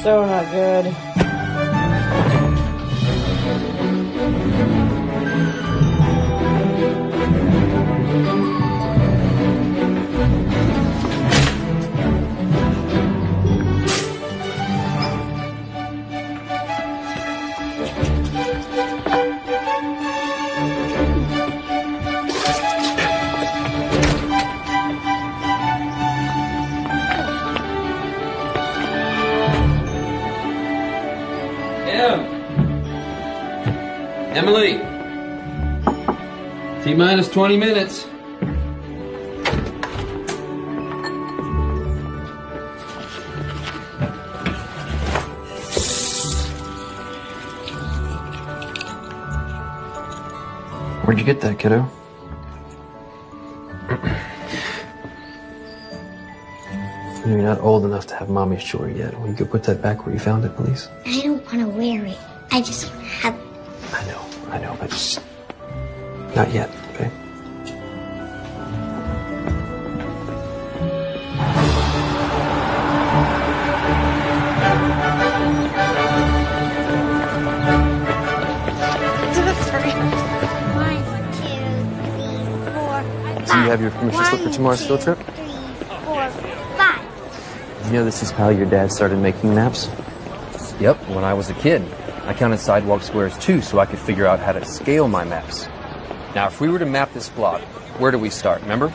So not good. Emily, T-minus 20 minutes. Where'd you get that, kiddo? You're not old enough to have mommy's jewelry yet. Will you go put that back where you found it, please? I don't want to wear it. I just have... I know, but just not yet, okay? Do you have your permission slip for tomorrow's field trip? 3, 4, 5. You know this is how your dad started making maps? Yep, when I was a kid. I counted sidewalk squares too, so I could figure out how to scale my maps. Now, if we were to map this block, where do we start, remember?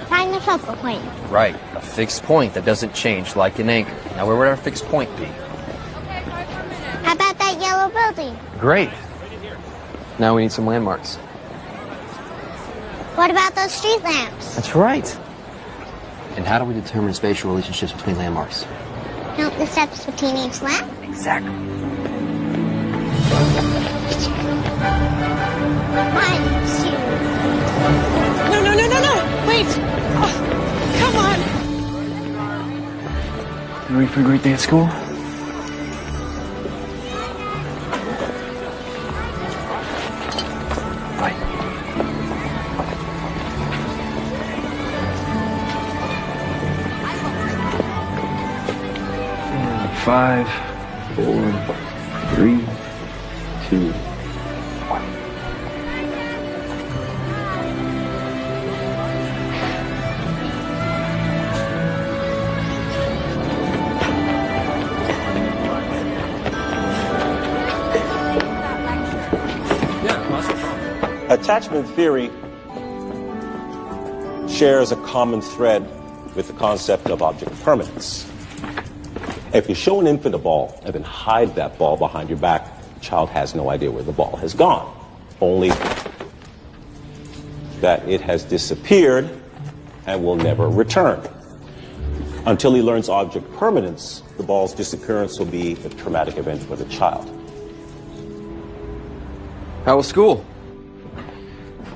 Find the focal point. Right, a fixed point that doesn't change like an anchor. Now, where would our fixed point be? How about that yellow building? Great. Now we need some landmarks. What about those street lamps? That's right. And how do we determine spatial relationships between landmarks? Count the steps between each lamp? Exactly. 1, 2. No. Wait. Oh, come on. You ready for a great day at school? Bye. 5, 4, 3, 2, 1. Attachment theory shares a common thread with the concept of object permanence. If you show an infant a ball and then hide that ball behind your back, the child has no idea where the ball has gone, only that it has disappeared and will never return. Until he learns object permanence, the ball's disappearance will be a traumatic event for the child. How was school?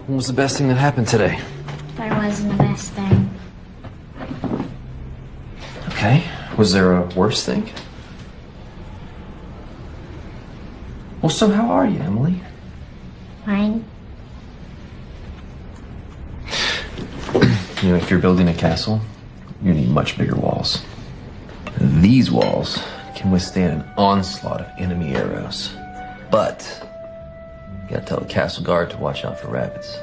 What was the best thing that happened today? There wasn't the best thing. Okay. Was there a worse thing? Well, so how are you, Emily? Fine. You know, if you're building a castle, you need much bigger walls. These walls can withstand an onslaught of enemy arrows. But you gotta tell the castle guard to watch out for rabbits.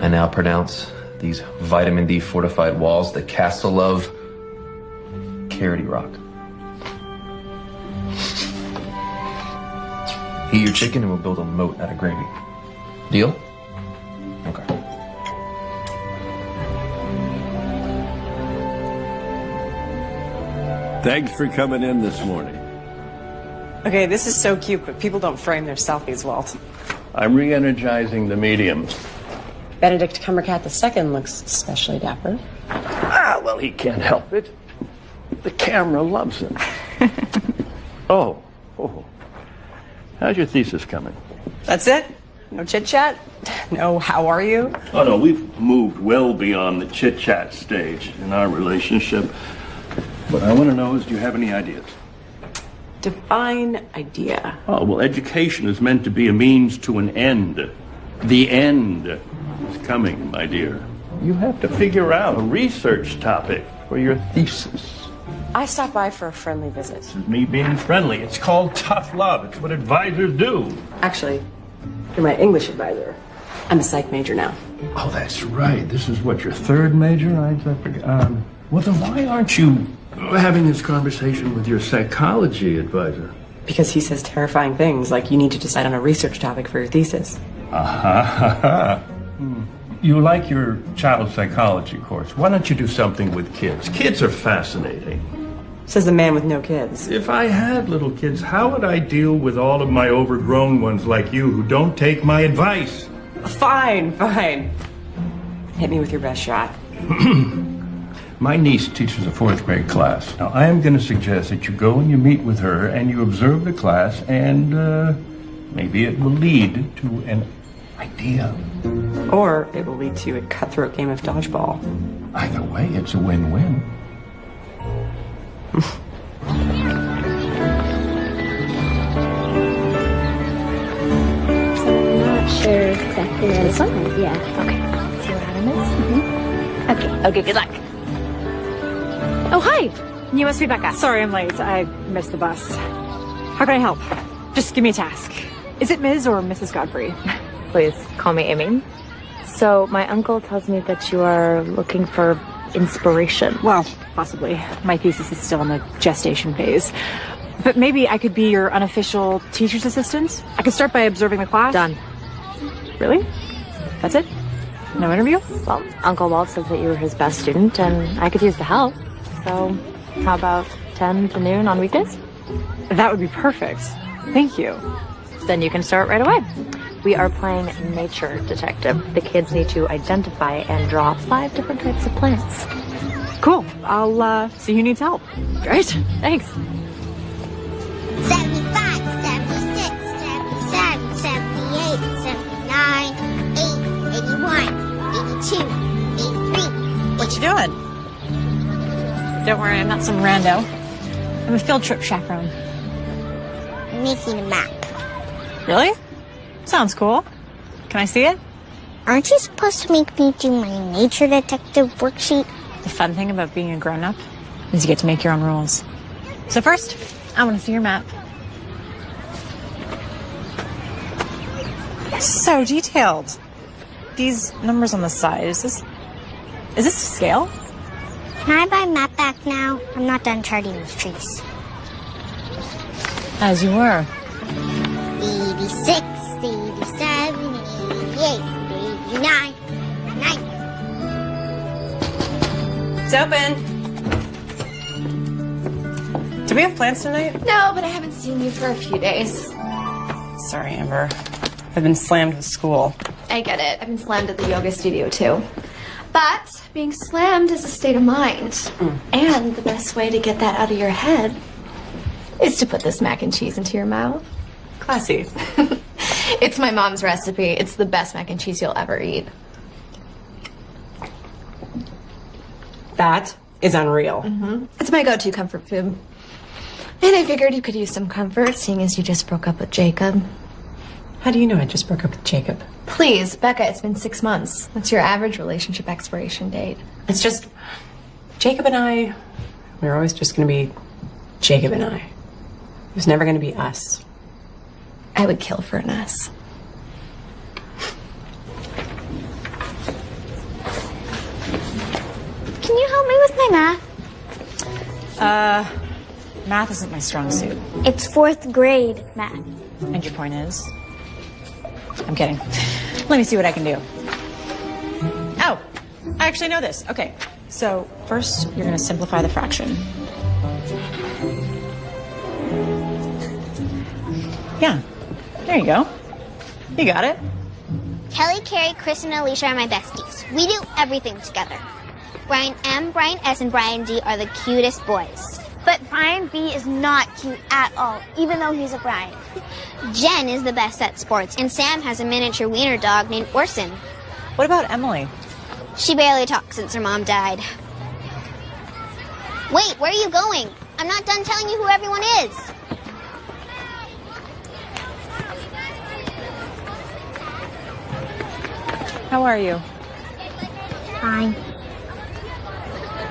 I now pronounce these vitamin D fortified walls the castle of Carroty Rock. Eat your chicken and we'll build a moat out of gravy. Deal? Okay. Thanks for coming in this morning. Okay, this is so cute, but people don't frame their selfies well. I'm re-energizing the medium. Benedict Cumberbatch II looks especially dapper. Well, he can't help it. The camera loves him. Oh. How's your thesis coming? That's it? No chit-chat? No how are you? Oh, no, we've moved well beyond the chit-chat stage in our relationship. What I want to know is, do you have any ideas? Define idea. Oh, well, education is meant to be a means to an end. The end is coming, my dear. You have to figure out a research topic. for your thesis. I stopped by for a friendly visit. This is me being friendly. It's called tough love. It's what advisors do. Actually, you're my English advisor. I'm a psych major now. Oh, that's right. This is what, your third major? I forget. Well, then why aren't you having this conversation with your psychology advisor? Because he says terrifying things like you need to decide on a research topic for your thesis. You like your child psychology course. Why don't you do something with kids? Kids are fascinating. Says the man with no kids. If I had little kids, how would I deal with all of my overgrown ones like you who don't take my advice? Fine. Hit me with your best shot. My niece teaches a 4th grade class. Now, I am going to suggest that you go and you meet with her and you observe the class, and maybe it will lead to an idea. Or it will lead to a cutthroat game of dodgeball. Either way, it's a win-win. I'm not sure exactly what it's like. Yeah. Okay. See what time it is? Okay, good luck. Oh, hi. You must be Becca. Sorry I'm late. I missed the bus. How can I help? Just give me a task. Is it Ms. or Mrs. Godfrey? Please call me Amy. So my uncle tells me that you are looking for inspiration. Well, possibly. My thesis is still in the gestation phase. But maybe I could be your unofficial teacher's assistant? I could start by observing the class. Done. Really? That's it? No interview? Well, Uncle Walt says that you were his best student, and I could use the help. So how about 10 to noon on weekdays? That would be perfect. Thank you. Then you can start right away. We are playing nature detective. The kids need to identify and draw 5 different types of plants. Cool. I'll see who needs help. Great. Thanks. 75, 76, 77, 78, 79, 80, 81, 82, 83. What you doing? Don't worry, I'm not some rando. I'm a field trip chaperone. Making a map. Really? Sounds cool. Can I see it? Aren't you supposed to make me do my nature detective worksheet? The fun thing about being a grown-up is you get to make your own rules. So first, I want to see your map. So detailed. These numbers on the side, is this to scale? Can I buy map back now? I'm not done charting these trees. As you were. 86, 87, 88, 89, 90. It's open. Do we have plans tonight? No, but I haven't seen you for a few days. Sorry, Amber. I've been slammed with school. I get it. I've been slammed at the yoga studio, too. But being slammed is a state of mind. And the best way to get that out of your head is to put this mac and cheese into your mouth. Classy. It's my mom's recipe. It's the best mac and cheese you'll ever eat. That is unreal. It's my go-to comfort food. And I figured you could use some comfort, seeing as you just broke up with Jacob. How do you know I just broke up with Jacob? Please, Becca, it's been 6 months. That's your average relationship expiration date. It's just, Jacob and I, we're always just going to be Jacob and I. It was never going to be us. I would kill for an us. Can you help me with my math? Math isn't my strong suit. It's 4th grade math. And your point is? I'm kidding. Let me see what I can do. Oh, I actually know this. Okay, so first you're going to simplify the fraction. Yeah, there you go. You got it. Kelly, Carrie, Chris, and Alicia are my besties. We do everything together. Brian M, Brian S, and Brian D are the cutest boys. But Brian B is not cute at all, even though he's a Brian. Jen is the best at sports, and Sam has a miniature wiener dog named Orson. What about Emily? She barely talks since her mom died. Wait, where are you going? I'm not done telling you who everyone is. How are you? Fine.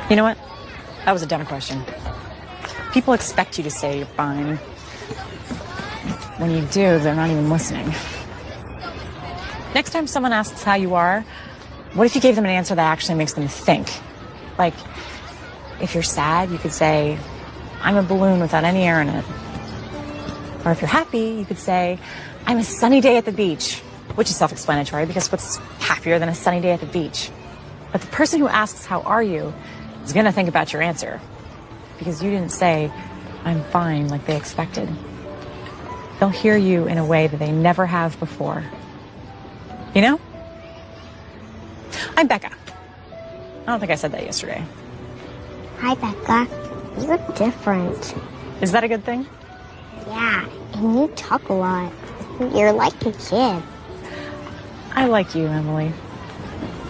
You know what? That was a dumb question. People expect you to say you're fine. When you do, they're not even listening. Next time someone asks how you are, what if you gave them an answer that actually makes them think? Like, if you're sad, you could say, I'm a balloon without any air in it. Or if you're happy, you could say, I'm a sunny day at the beach, which is self-explanatory because what's happier than a sunny day at the beach? But the person who asks, how are you, is going to think about your answer because you didn't say, I'm fine, like they expected. They'll hear you in a way that they never have before. You know? I'm Becca. I don't think I said that yesterday. Hi, Becca. You look different. Is that a good thing? Yeah, and you talk a lot. You're like a kid. I like you, Emily.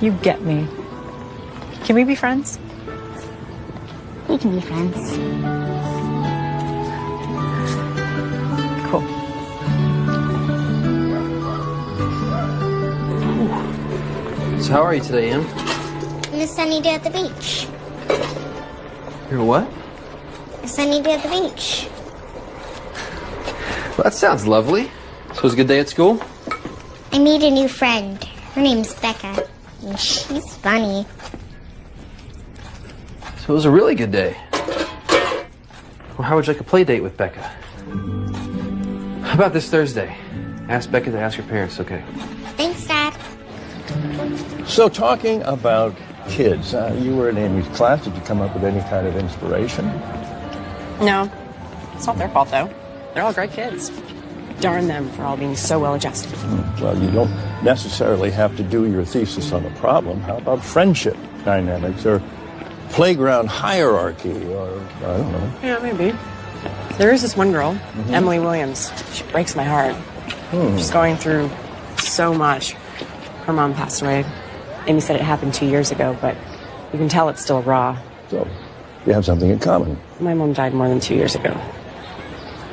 You get me. Can we be friends? We can be friends. Cool. So how are you today, Em? On a sunny day at the beach. You're what? A sunny day at the beach. Well, that sounds lovely. So it was a good day at school? I made a new friend. Her name's Becca. And she's funny. So it was a really good day. Well, how would you like a play date with Becca? How about this Thursday? Ask Becca to ask her parents, okay? Thanks, Dad. So talking about kids, you were in Amy's class. Did you come up with any kind of inspiration? No. It's not their fault, though. They're all great kids. Darn them for all being so well adjusted. Well, you don't necessarily have to do your thesis on a problem. How about friendship dynamics or playground hierarchy or, I don't know. Yeah, maybe. There is this one girl, Emily Williams. She breaks my heart. She's going through so much. Her mom passed away. Amy said it happened 2 years ago, but you can tell it's still raw. So, you have something in common. My mom died more than 2 years ago.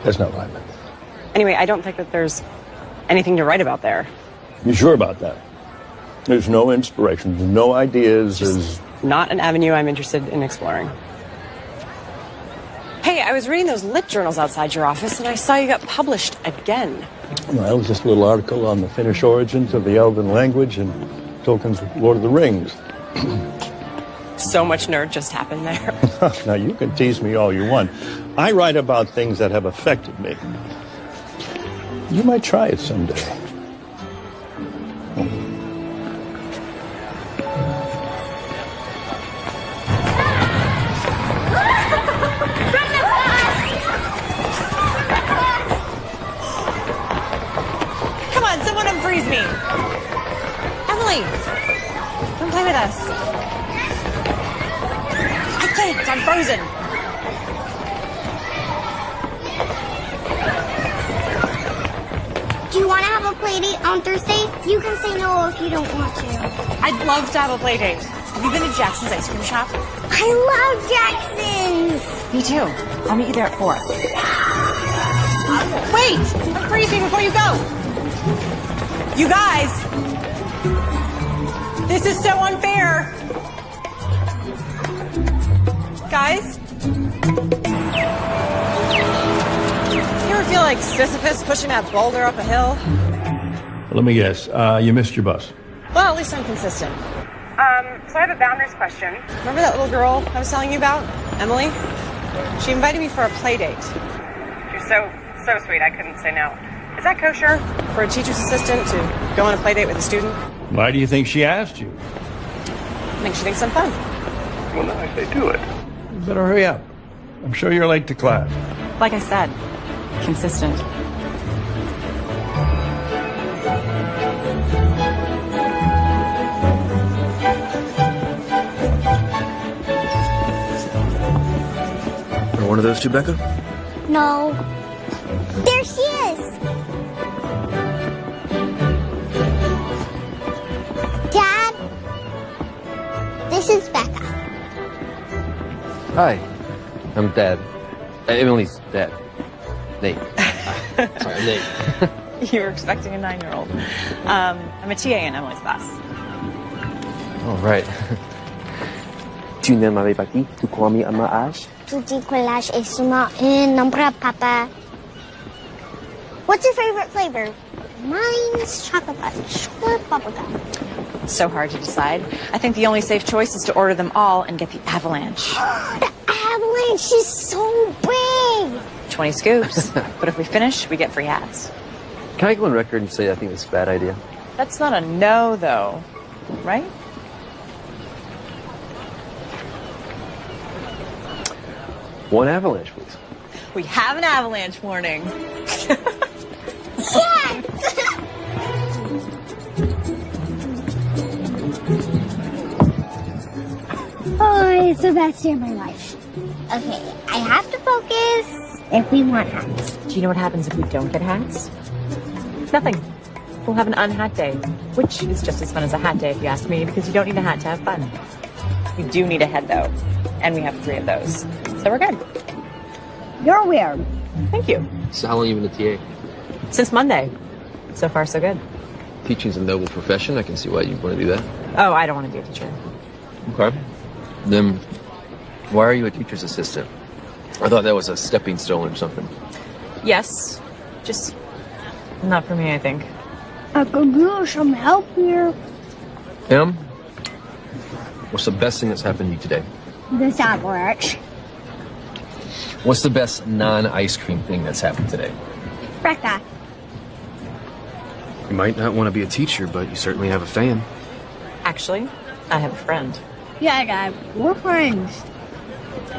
That's not right. Anyway, I don't think that there's anything to write about there. You sure about that? There's no inspiration, there's no ideas, there's... Not an avenue I'm interested in exploring. Hey, I was reading those lit journals outside your office, and I saw you got published again. Well, it was just a little article on the Finnish origins of the Elven language and Tolkien's Lord of the Rings. So much nerd just happened there. Now, you can tease me all you want. I write about things that have affected me. You might try it someday. Come on, someone unfreeze me. Emily, come play with us. I can't, I'm frozen. Do you want to have a play date on Thursday? You can say no if you don't want to. I'd love to have a play date. Have you been to Jackson's ice cream shop? I love Jackson's. Me too. I'll meet you there at 4. Wait! Unfreeze me before you go! You guys! This is so unfair! Guys? You ever feel like Sisyphus pushing that boulder up a hill? Let me guess, you missed your bus. Well, at least I'm consistent. So I have a boundaries question. Remember that little girl I was telling you about? Emily? She invited me for a play date. She was so sweet, I couldn't say no. Is that kosher for a teacher's assistant to go on a play date with a student? Why do you think she asked you? I think she thinks I'm fun. Well, now I say do it. You better hurry up. I'm sure you're late to class. Like I said, consistent. Are one of those two, Becca? No. There she is. Dad, this is Becca. Hi, I'm Dad. Emily's dad. Nate. Sorry, Nate. You were expecting a 9-year-old. I'm a TA in Emily's class. All right. Tu ne m'avais pas dit, tu crois à ma âge? Tu dis que l'âge est seulement un nombre, Papa. What's your favorite flavor? Mine's chocolate fudge or bubblegum. So hard to decide. I think the only safe choice is to order them all and get the avalanche. The avalanche is so big! 20 scoops. But if we finish, we get free hats. Can I go on record and say I think it's a bad idea? That's not a no, though. Right? One avalanche, please. We have an avalanche warning. Yes! Oh, it's the best day of my life. Okay, I have to focus if we want hats. Do you know what happens if we don't get hats? Nothing. We'll have an unhat day, which is just as fun as a hat day if you ask me, because you don't need a hat to have fun. We do need a head, though. And we have 3 of those. So we're good. You're weird. Thank you. So how long have you been a TA? Since Monday. So far, so good. Teaching's a noble profession. I can see why you'd want to do that. Oh, I don't want to be a teacher. Okay. Then why are you a teacher's assistant? I thought that was a stepping stone or something. Yes. Just not for me, I think. I could use some help here. Em, what's the best thing that's happened to you today? This avalanche. What's the best non-ice cream thing that's happened today? Becca. You might not want to be a teacher, but you certainly have a fan. Actually, I have a friend. Yeah, Dad. We're friends.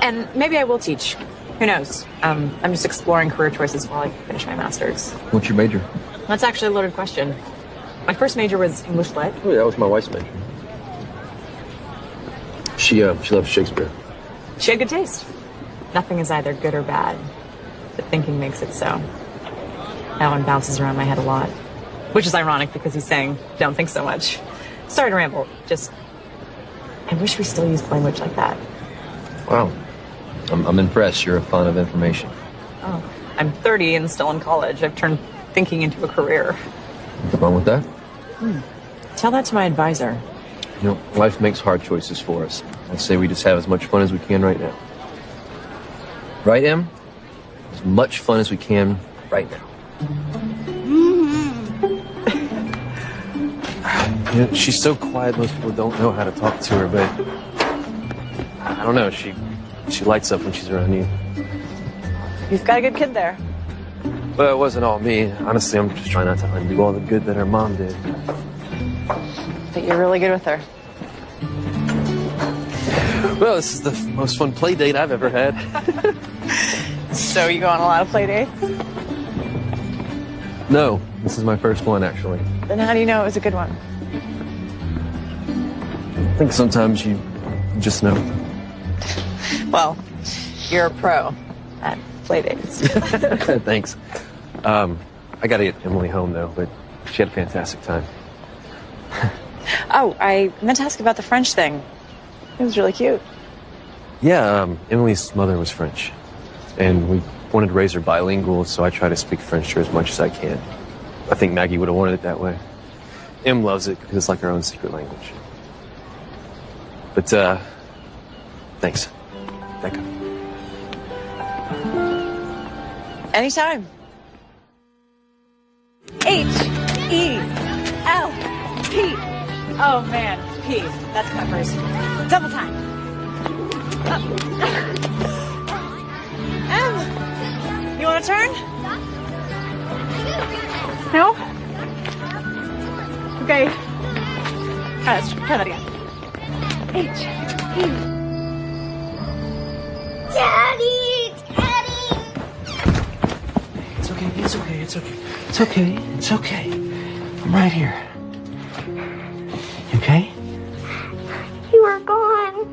And maybe I will teach. Who knows? I'm just exploring career choices while I finish my master's. What's your major? That's actually a loaded question. My first major was English Lit. Oh, yeah, that was my wife's major. She loves Shakespeare. She had good taste. Nothing is either good or bad, but thinking makes it so. That one bounces around my head a lot. Which is ironic because he's saying, don't think so much. Sorry to ramble, just... I wish we still used language like that. Wow. I'm impressed. You're a font of information. Oh, I'm 30 and still in college. I've turned thinking into a career. What's wrong with that? Tell that to my advisor. You know, life makes hard choices for us. I say we just have as much fun as we can right now. Right, Em? As much fun as we can right now. You know, she's so quiet, most people don't know how to talk to her, but I don't know, she lights up when she's around you. You've got a good kid there. Well, it wasn't all me. Honestly, I'm just trying not to undo all the good that her mom did. But you're really good with her. Well, this is the most fun play date I've ever had. So you go on a lot of play dates? No, this is my first one, actually. Then how do you know it was a good one? I think sometimes you just know. Well, you're a pro at play dates. Thanks. I gotta get Emily home, though, but she had a fantastic time. Oh, I meant to ask about the French thing. It was really cute. Yeah, Emily's mother was French, and we wanted to raise her bilingual, so I try to speak French to her as much as I can. I think Maggie would have wanted it that way. Em loves it because it's like her own secret language. But, thanks, Becca. Anytime. H-E-L-P. Oh, man. P. That's peppers. Double time. Em, you want to turn? No? Okay. All right, let's try that again. H-E. Daddy! Daddy! It's okay, it's okay, it's okay. It's okay, it's okay. I'm right here. You okay? You were gone.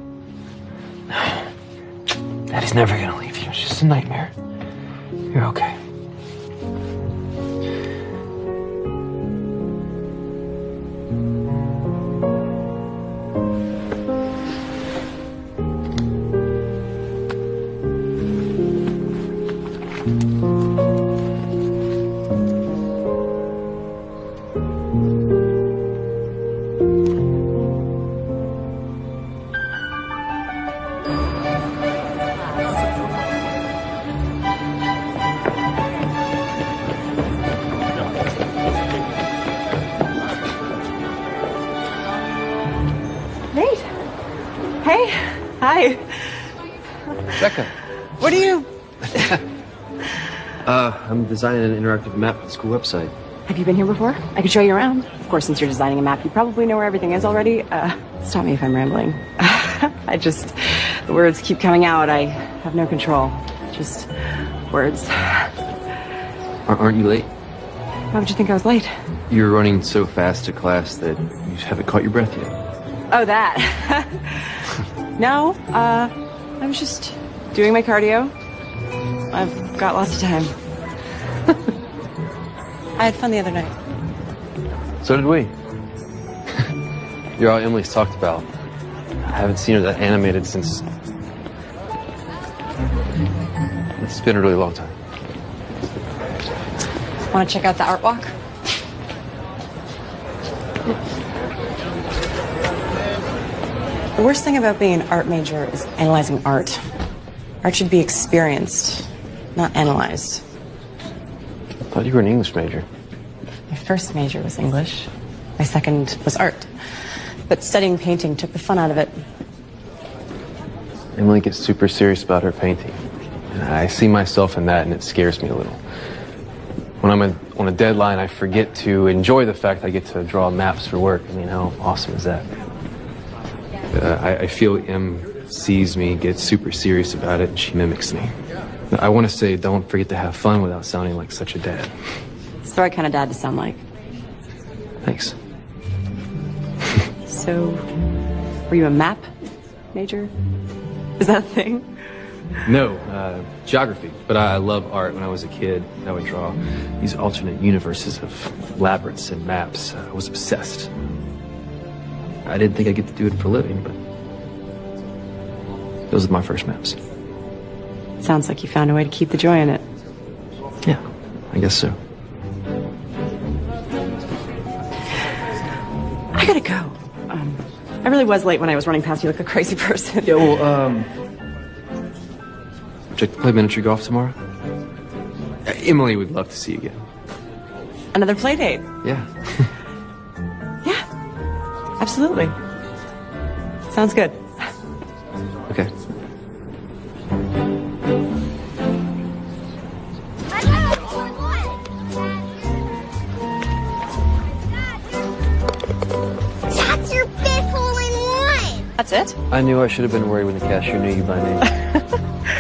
Daddy's never gonna leave you. It's just a nightmare. You're okay. Hi. Becca. What are you... I'm designing an interactive map for the school website. Have you been here before? I could show you around. Of course, since you're designing a map, you probably know where everything is already. Stop me if I'm rambling. The words keep coming out. I have no control. Just words. Aren't you late? Why would you think I was late? You're running so fast to class that you haven't caught your breath yet. Oh, that. No, I was just doing my cardio. I've got lots of time. I had fun the other night. So did we. You're all Emily's talked about. I haven't seen her that animated since... It's been a really long time. Want to check out the art walk? The worst thing about being an art major is analyzing art. Art should be experienced, not analyzed. I thought you were an English major. My first major was English. My second was art. But studying painting took the fun out of it. Emily gets super serious about her painting. And I see myself in that, and it scares me a little. When I'm on a deadline, I forget to enjoy the fact I get to draw maps for work. I mean, how awesome is that? I feel Em sees me, gets super serious about it, and she mimics me. I want to say, don't forget to have fun without sounding like such a dad. It's the right kind of dad to sound like. Thanks. So, were you a map major? Is that a thing? No, geography. But I love art. When I was a kid, I would draw these alternate universes of labyrinths and maps. I was obsessed. I didn't think I'd get to do it for a living, but those are my first maps. Sounds like you found a way to keep the joy in it. Yeah, I guess so. I gotta go. I really was late when I was running past you like a crazy person. Yeah, well, would you like to play miniature golf tomorrow? Emily would love to see you again. Another play date? Yeah. Yeah, absolutely. Sounds good. Okay. That's your fifth hole-in-one! That's it? I knew I should have been worried when the cashier knew you by name.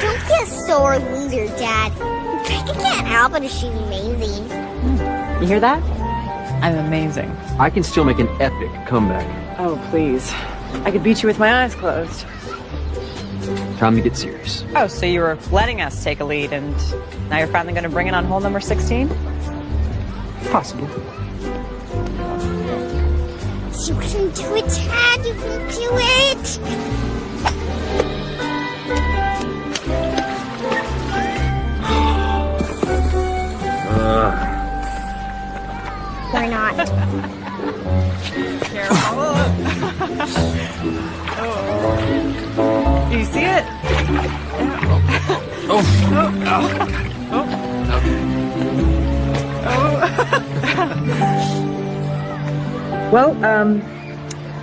Don't be a sore loser, Dad. Becca can't help it if she's amazing. You hear that? I'm amazing. I can still make an epic comeback. Oh, please. I could beat you with my eyes closed. Time to get serious. Oh, so you were letting us take a lead, and now you're finally going to bring it on hole number 16? Possible. You can do it, Dad. You can do it. We're not. Careful. Do you see it? Oh. Well,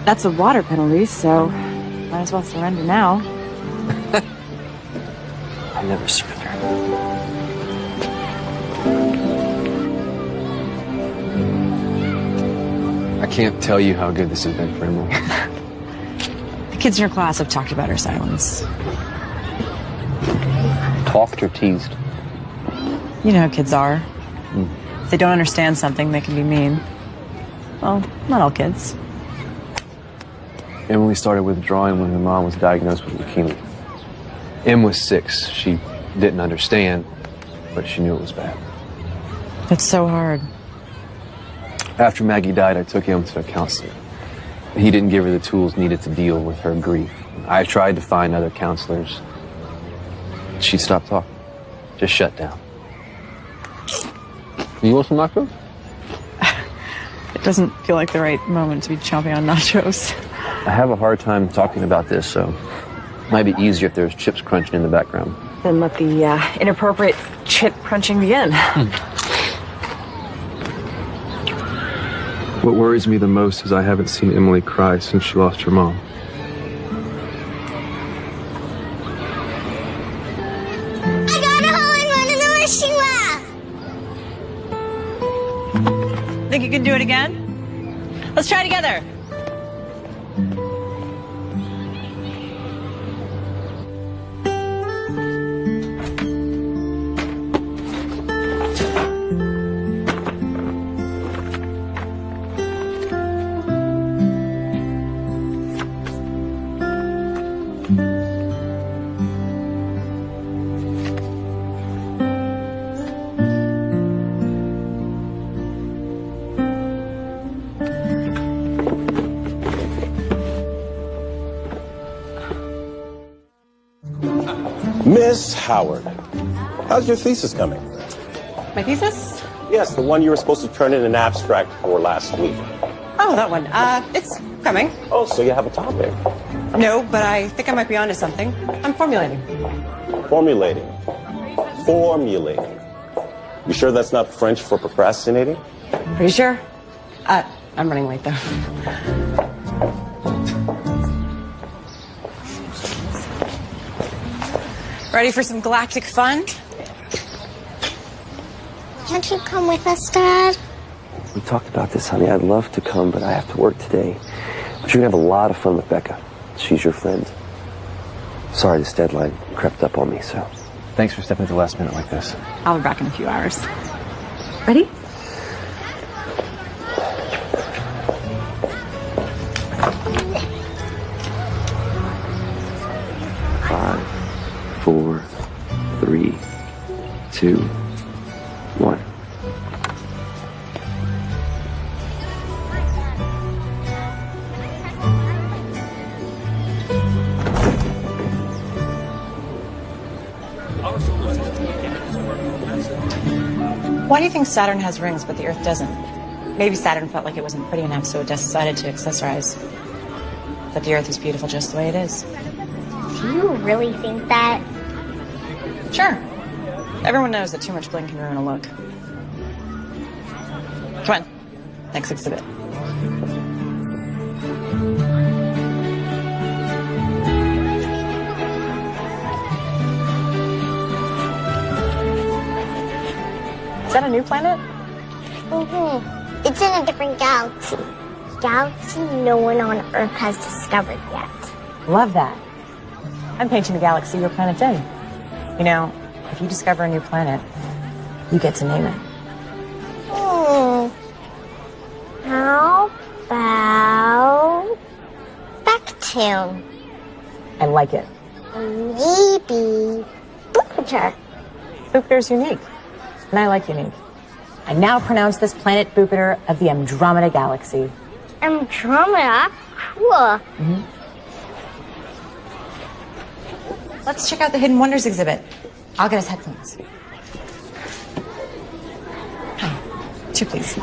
that's a water penalty, so might as well surrender now. I never surrender. I can't tell you how good this has been for Emily. The kids in your class have talked about her silence. Talked or teased? You know how kids are. If they don't understand something, they can be mean. Well, not all kids. Emily started withdrawing when her mom was diagnosed with leukemia. Em was 6. She didn't understand, but she knew it was bad. It's so hard. After Maggie died, I took Em to a counselor. He didn't give her the tools needed to deal with her grief. I tried to find other counselors. She stopped talking. Just shut down. You want some nachos? It doesn't feel like the right moment to be chomping on nachos. I have a hard time talking about this, so it might be easier if there's chips crunching in the background. Then let the inappropriate chip crunching begin. What worries me the most is I haven't seen Emily cry since she lost her mom. Let's try together. Miss Howard, how's your thesis coming? My thesis? Yes, the one you were supposed to turn in an abstract for last week. Oh, that one. It's coming. Oh, so you have a topic. No, but I think I might be onto something. I'm formulating. Formulating. You sure that's not French for procrastinating? Are you sure? I'm running late, though. Ready for some galactic fun? Can't you come with us, Dad? We talked about this, honey. I'd love to come, but I have to work today. But you're going to have a lot of fun with Becca. She's your friend. Sorry, this deadline crept up on me, so... Thanks for stepping at the last minute like this. I'll be back in a few hours. Ready? Five, 4, 3, 2, 1. Why do you think Saturn has rings but the Earth doesn't? Maybe Saturn felt like it wasn't pretty enough, so it decided to accessorize. But the Earth is beautiful just the way it is. Do you really think that? Sure. Everyone knows that too much bling can ruin a look. Come on. Next exhibit. Is that a new planet? Mm-hmm. It's in a different galaxy. Galaxy no one on Earth has discovered yet. Love that. I'm painting the galaxy your planet's in. You know, if you discover a new planet, you get to name it. How about Backtune? I like it. Maybe Jupiter. Jupiter's unique, and I like unique. I now pronounce this planet Jupiter of the Andromeda Galaxy. Andromeda? Cool. Let's check out the Hidden Wonders exhibit. I'll get us headphones. Hi. 2, please.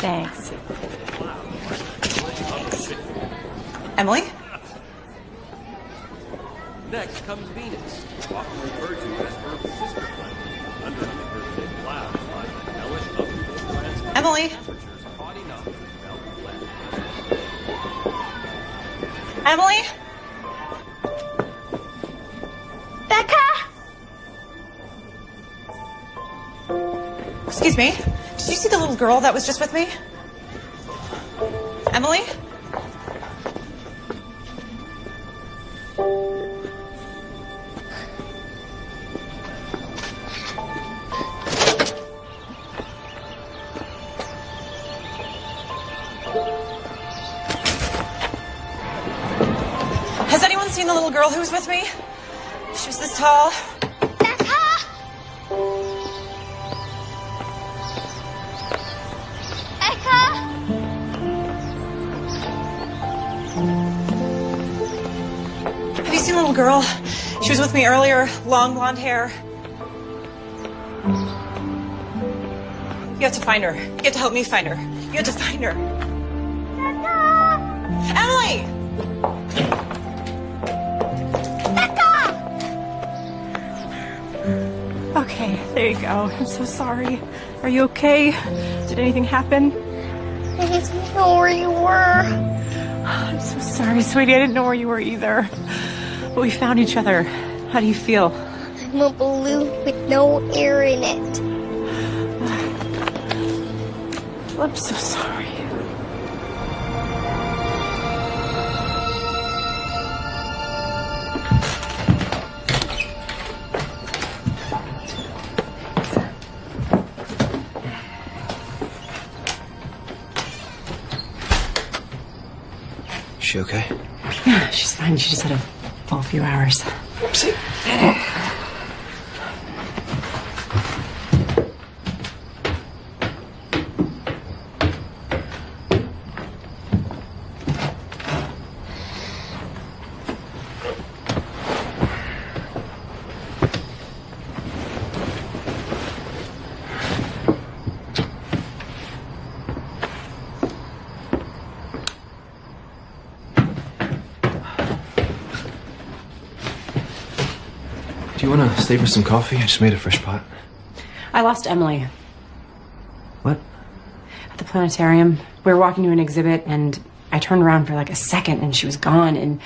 Thanks. Emily? Next comes Venus, often referred to as Earth's sister planet. Underneath her thin clouds lies the hellish upheaval landscape. Emily? Temperatures hot enough to melt the planet. Emily? Becca? Excuse me. Did you see the little girl that was just with me? Emily? Has anyone seen the little girl who was with me? She was this tall. Have you seen the little girl? She was with me earlier, long blonde hair. You have to find her. You have to help me find her. You have to find her. Emily! Okay, there you go. I'm so sorry. Are you okay? Did anything happen? I didn't know where you were. I'm so sorry, sweetie. I didn't know where you were either. But we found each other. How do you feel? I'm a balloon with no air in it. I'm so sorry. She okay? Yeah, she's fine. She just had a full few hours. Oopsie. Do you want to stay for some coffee? I just made a fresh pot. I lost Emily. What? At the planetarium. We were walking to an exhibit, and I turned around for like a second, and she was gone, and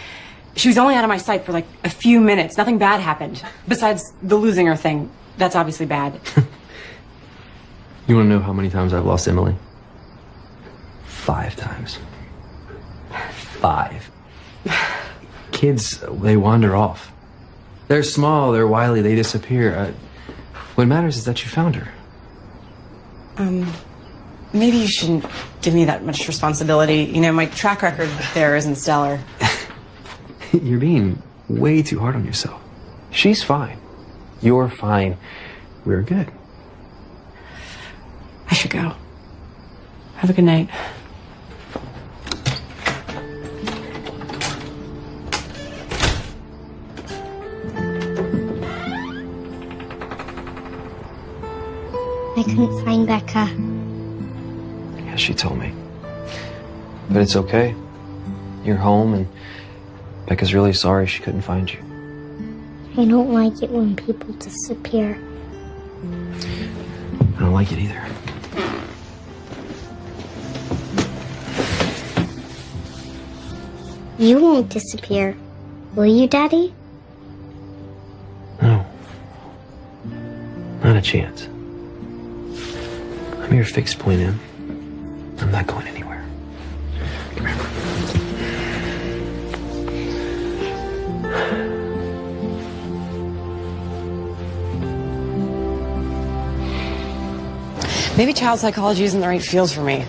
she was only out of my sight for like a few minutes. Nothing bad happened. Besides the losing her thing. That's obviously bad. You want to know how many times I've lost Emily? 5 times. 5. Kids, they wander off. They're small, they're wily, they disappear. What matters is that you found her. Maybe you shouldn't give me that much responsibility. You know, my track record there isn't stellar. You're being way too hard on yourself. She's fine. You're fine. We're good. I should go. Have a good night. I couldn't find Becca. Yeah, she told me. But it's okay. You're home, and Becca's really sorry she couldn't find you. I don't like it when people disappear. I don't like it either. You won't disappear, will you, Daddy? No. Not a chance. I'm your fixed point in. I'm not going anywhere. Come here. Maybe child psychology isn't the right field for me.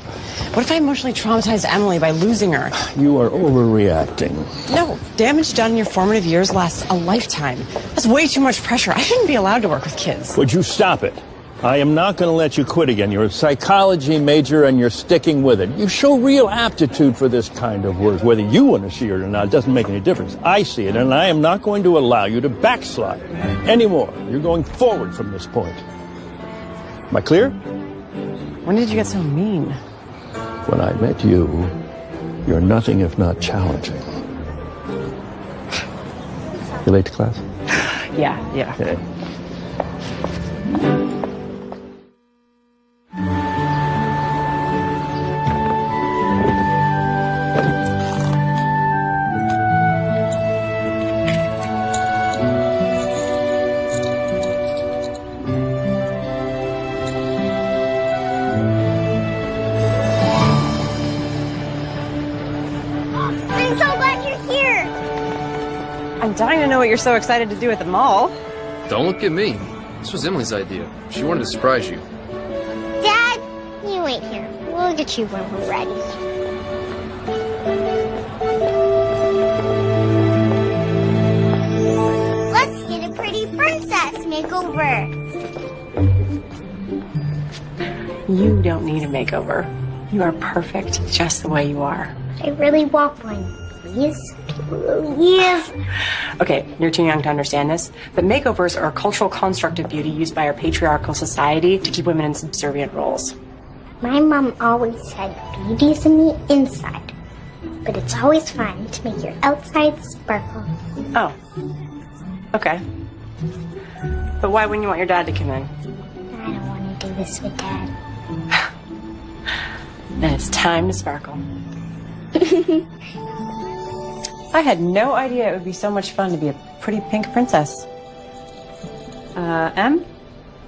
What if I emotionally traumatized Emily by losing her? You are overreacting. No, damage done in your formative years lasts a lifetime. That's way too much pressure. I shouldn't be allowed to work with kids. Would you stop it? I am not going to let you quit again. You're a psychology major and you're sticking with it. You show real aptitude for this kind of work. Whether you want to see it or not, it doesn't make any difference. I see it, and I am not going to allow you to backslide anymore. You're going forward from this point. Am I clear? When did you get so mean? When I met you, you're nothing if not challenging. You late to class? Yeah. Okay. I'm dying to know what you're so excited to do at the mall. Don't look at me. This was Emily's idea. She wanted to surprise you. Dad, you wait here. We'll get you when we're ready. Let's get a pretty princess makeover. You don't need a makeover. You are perfect just the way you are. I really want one. Please? Please? Okay, you're too young to understand this, but makeovers are a cultural construct of beauty used by our patriarchal society to keep women in subservient roles. My mom always said beauty's in the inside, but it's always fun to make your outside sparkle. Oh. Okay. But why wouldn't you want your dad to come in? I don't want to do this with Dad. Then it's time to sparkle. I had no idea it would be so much fun to be a pretty pink princess. Em?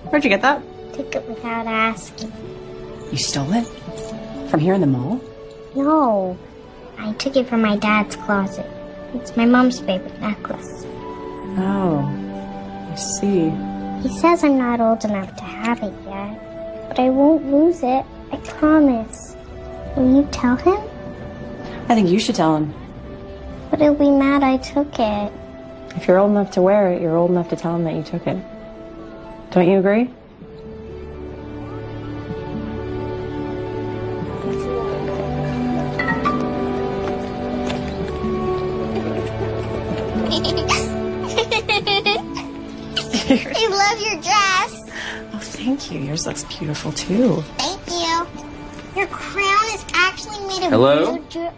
Where'd you get that? Took it without asking. You stole it? From here in the mall? No. I took it from my dad's closet. It's my mom's favorite necklace. Oh, I see. He says I'm not old enough to have it yet, but I won't lose it. I promise. Will you tell him? I think you should tell him. But he'll be mad I took it. If you're old enough to wear it, you're old enough to tell him that you took it. Don't you agree? I love your dress. Oh, thank you. Yours looks beautiful, too. Thank you. Your crown is actually made of Hello? blue dr-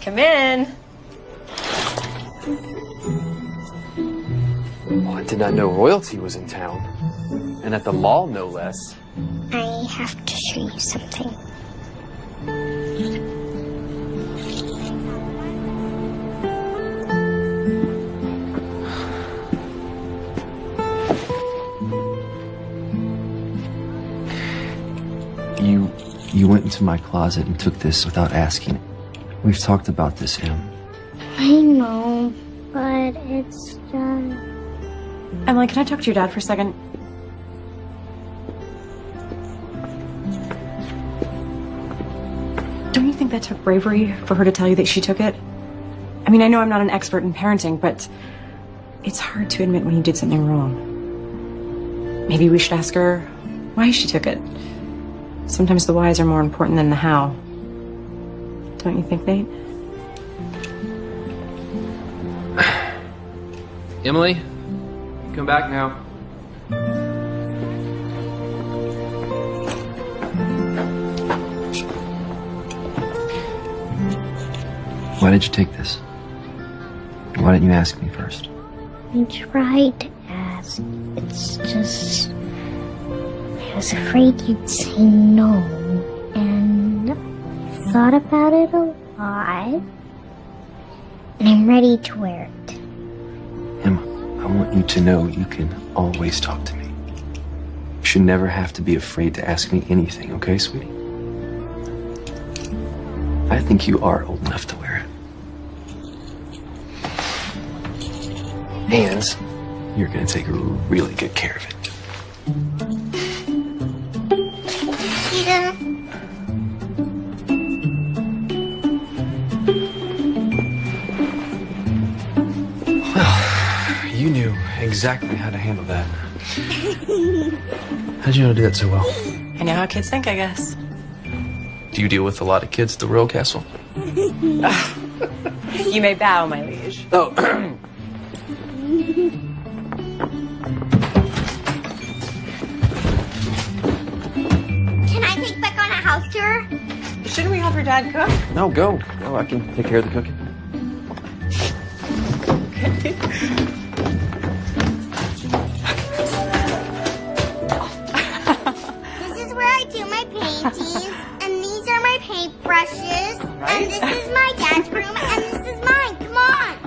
Come in. Well, I did not know royalty was in town. And at the mall, no less. I have to show you something. You went into my closet and took this without asking. We've talked about this, Em. I know, but it's just... Emily, can I talk to your dad for a second? Don't you think that took bravery for her to tell you that she took it? I mean, I know I'm not an expert in parenting, but it's hard to admit when you did something wrong. Maybe we should ask her why she took it. Sometimes the whys are more important than the how. Don't you think, Nate? Emily, come back now. Why did you take this? Why didn't you ask me first? I tried to ask. It's just... I was afraid you'd say no. And I thought about it a lot. And I'm ready to wear it. Emma, I want you to know you can always talk to me. You should never have to be afraid to ask me anything, okay, sweetie? I think you are old enough to wear it. And you're gonna take really good care of it. Yeah. Well, you knew exactly how to handle that. How'd you know to do that so well? I know how kids think, I guess. Do you deal with a lot of kids at the royal castle? You may bow, my liege. Oh. Can I take Becca on a house tour? Shouldn't we have her dad cook? No, go. No, I can take care of the cooking. This is where I do my paintings, and these are my paintbrushes, Right? and this is my dad's room, and this is mine. Come on.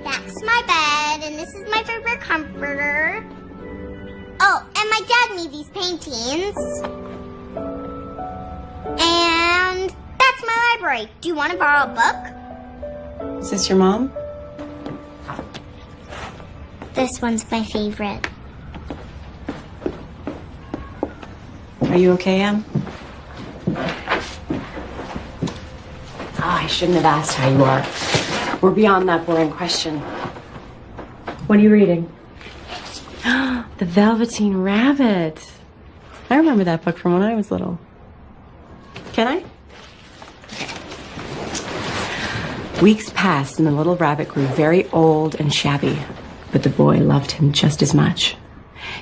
That's my bed, and this is my favorite comforter. Oh, and my dad made these paintings. And that's my library. Do you want to borrow a book? Is this your mom? This one's my favorite. Are you okay, Em? I shouldn't have asked how you are. We're beyond that boring question. What are you reading? The Velveteen Rabbit. I remember that book from when I was little. Can I? Weeks passed and the little rabbit grew very old and shabby, but the boy loved him just as much.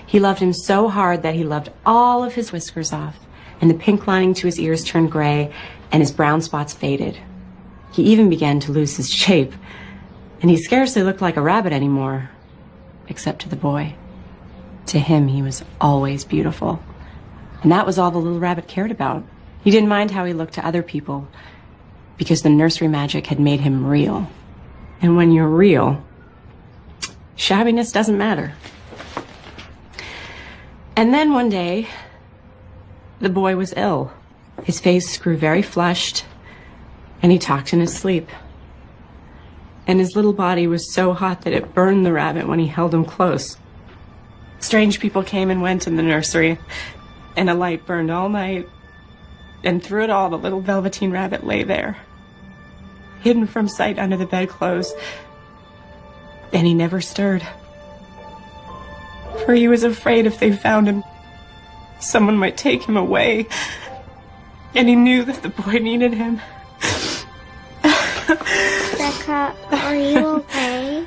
He loved him so hard that he loved all of his whiskers off, and the pink lining to his ears turned gray, and his brown spots faded. He even began to lose his shape, and he scarcely looked like a rabbit anymore, except to the boy. To him, he was always beautiful, and that was all the little rabbit cared about. He didn't mind how he looked to other people, because the nursery magic had made him real. And when you're real, shabbiness doesn't matter. And then one day, The boy was ill. His face grew very flushed, and he talked in his sleep. And his little body was so hot that it burned the rabbit when he held him close. Strange people came and went in the nursery, and a light burned all night. And through it all, the little velveteen rabbit lay there, hidden from sight under the bedclothes. And he never stirred. For he was afraid if they found him, someone might take him away. And he knew that the boy needed him. Becca, are you okay?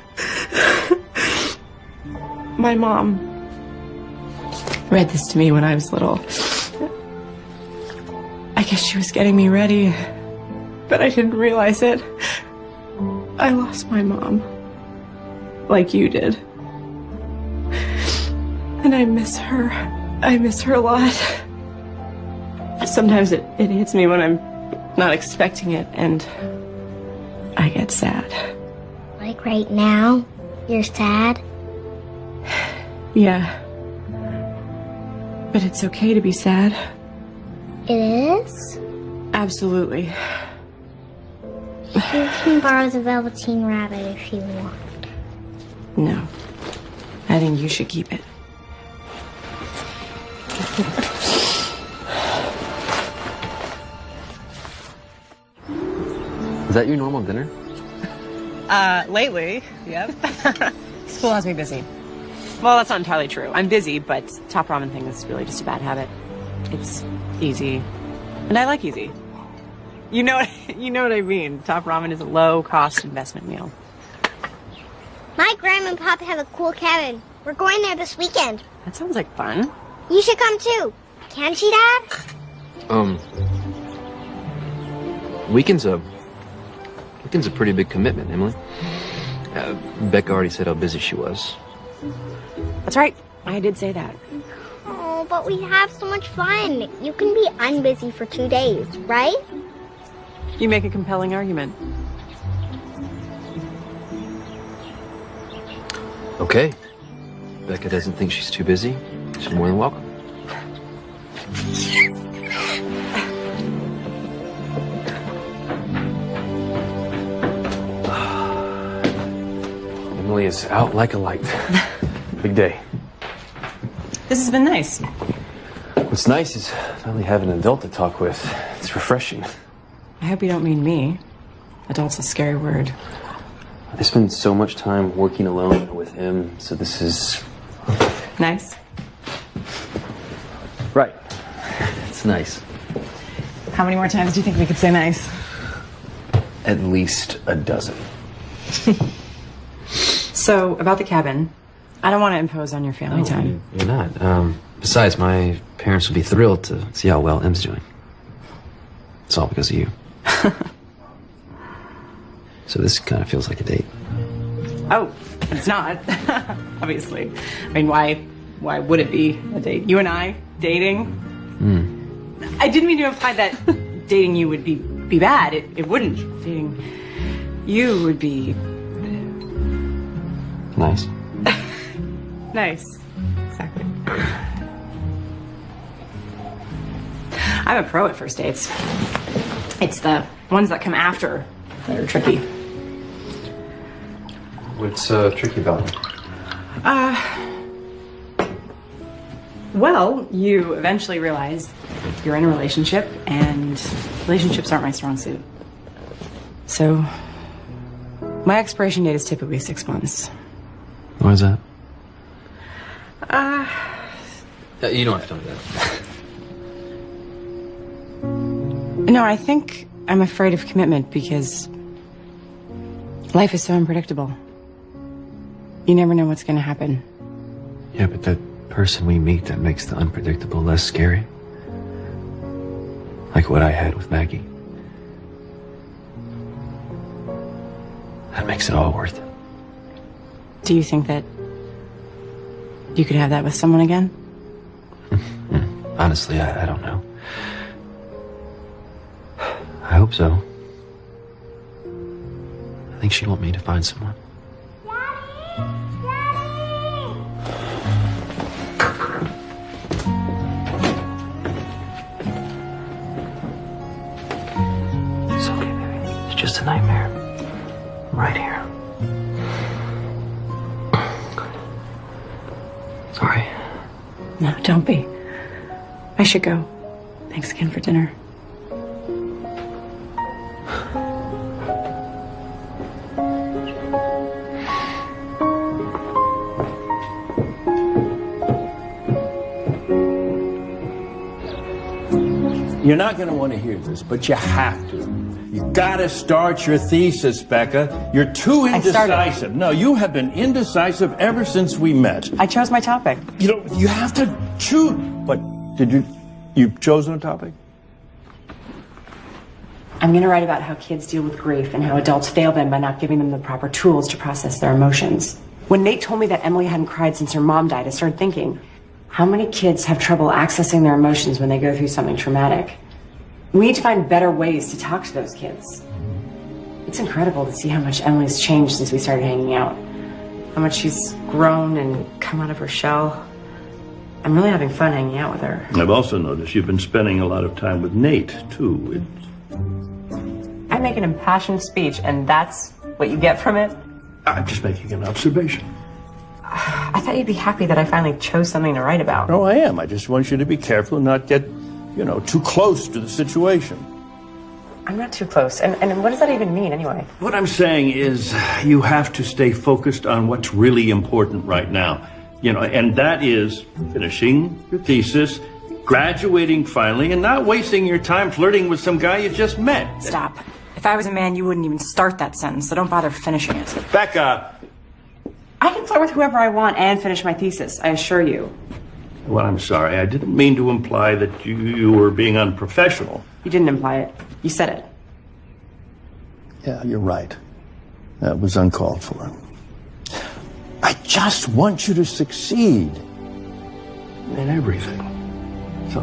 My mom read this to me when I was little. I guess she was getting me ready, but I didn't realize it. I lost my mom, like you did. And I miss her. I miss her a lot. Sometimes it hits me when I'm not expecting it, and I get sad. Like right now? You're sad? Yeah. But it's okay to be sad. It is? Absolutely. You can borrow the Velveteen Rabbit if you want. No. I think you should keep it. Is that your normal dinner? Lately, yep. School has me busy. Well, that's not entirely true. I'm busy, but top ramen thing is really just a bad habit. It's easy. And I like easy. You know what I mean. Top ramen is a low-cost investment meal. My grandma and Papa have a cool cabin. We're going there this weekend. That sounds like fun. You should come too. Can't you, Dad? Weekend's a pretty big commitment, Emily. Becca already said how busy she was. That's right. I did say that. Oh, but we have so much fun. You can be unbusy for 2 days, right? You make a compelling argument. Okay. Becca doesn't think she's too busy. She's more than welcome. Emily is out like a light. Big day. This has been nice. What's nice is finally having an adult to talk with. It's refreshing. I hope you don't mean me. Adult's a scary word. I spend so much time working alone with him, so this is... Nice? Right. It's nice. How many more times do you think we could say nice? At least a dozen. So, about the cabin, I don't want to impose on your family time. You're not. Besides, my parents would be thrilled to see how well Em's doing. It's all because of you. So this kind of feels like a date. Oh, it's not. Obviously. I mean, why would it be a date? You and I dating? I didn't mean to imply that dating you would be bad. It wouldn't. Dating you would be... Nice. Nice. Exactly. I'm a pro at first dates. It's the ones that come after that are tricky. What's tricky about it? Well, you eventually realize you're in a relationship, and relationships aren't my strong suit. So, my expiration date is typically 6 months. Why is that? You don't have to tell me that. No, I think I'm afraid of commitment because life is so unpredictable. You never know what's going to happen. Yeah, but that person we meet that makes the unpredictable less scary. Like what I had with Maggie. That makes it all worth it. Do you think that you could have that with someone again? Honestly, I don't know. I hope so. I think she'd want me to find someone. just a nightmare. I'm right here. Sorry. No, don't be. I should go. Thanks again for dinner. You're not going to want to hear this, but you have to. You gotta start your thesis, Becca. You're too indecisive. No, you have been indecisive ever since we met. I chose my topic. You have to choose. But you've chosen a topic? I'm going to write about how kids deal with grief and how adults fail them by not giving them the proper tools to process their emotions. When Nate told me that Emily hadn't cried since her mom died, I started thinking, how many kids have trouble accessing their emotions when they go through something traumatic? We need to find better ways to talk to those kids. It's incredible to see how much Emily's changed since we started hanging out. How much she's grown and come out of her shell. I'm really having fun hanging out with her. I've also noticed you've been spending a lot of time with Nate, too. I make an impassioned speech, and that's what you get from it? I'm just making an observation. I thought you'd be happy that I finally chose something to write about. Oh, I am. I just want you to be careful and not get, too close to the situation. I'm not too close. And what does that even mean, anyway? What I'm saying is you have to stay focused on what's really important right now. And that is finishing your thesis, graduating finally, and not wasting your time flirting with some guy you just met. Stop. If I was a man, you wouldn't even start that sentence, so don't bother finishing it. Becca! I can flirt with whoever I want and finish my thesis, I assure you. Well, I'm sorry. I didn't mean to imply that you were being unprofessional. You didn't imply it. You said it. Yeah, you're right. That was uncalled for. I just want you to succeed in everything. So.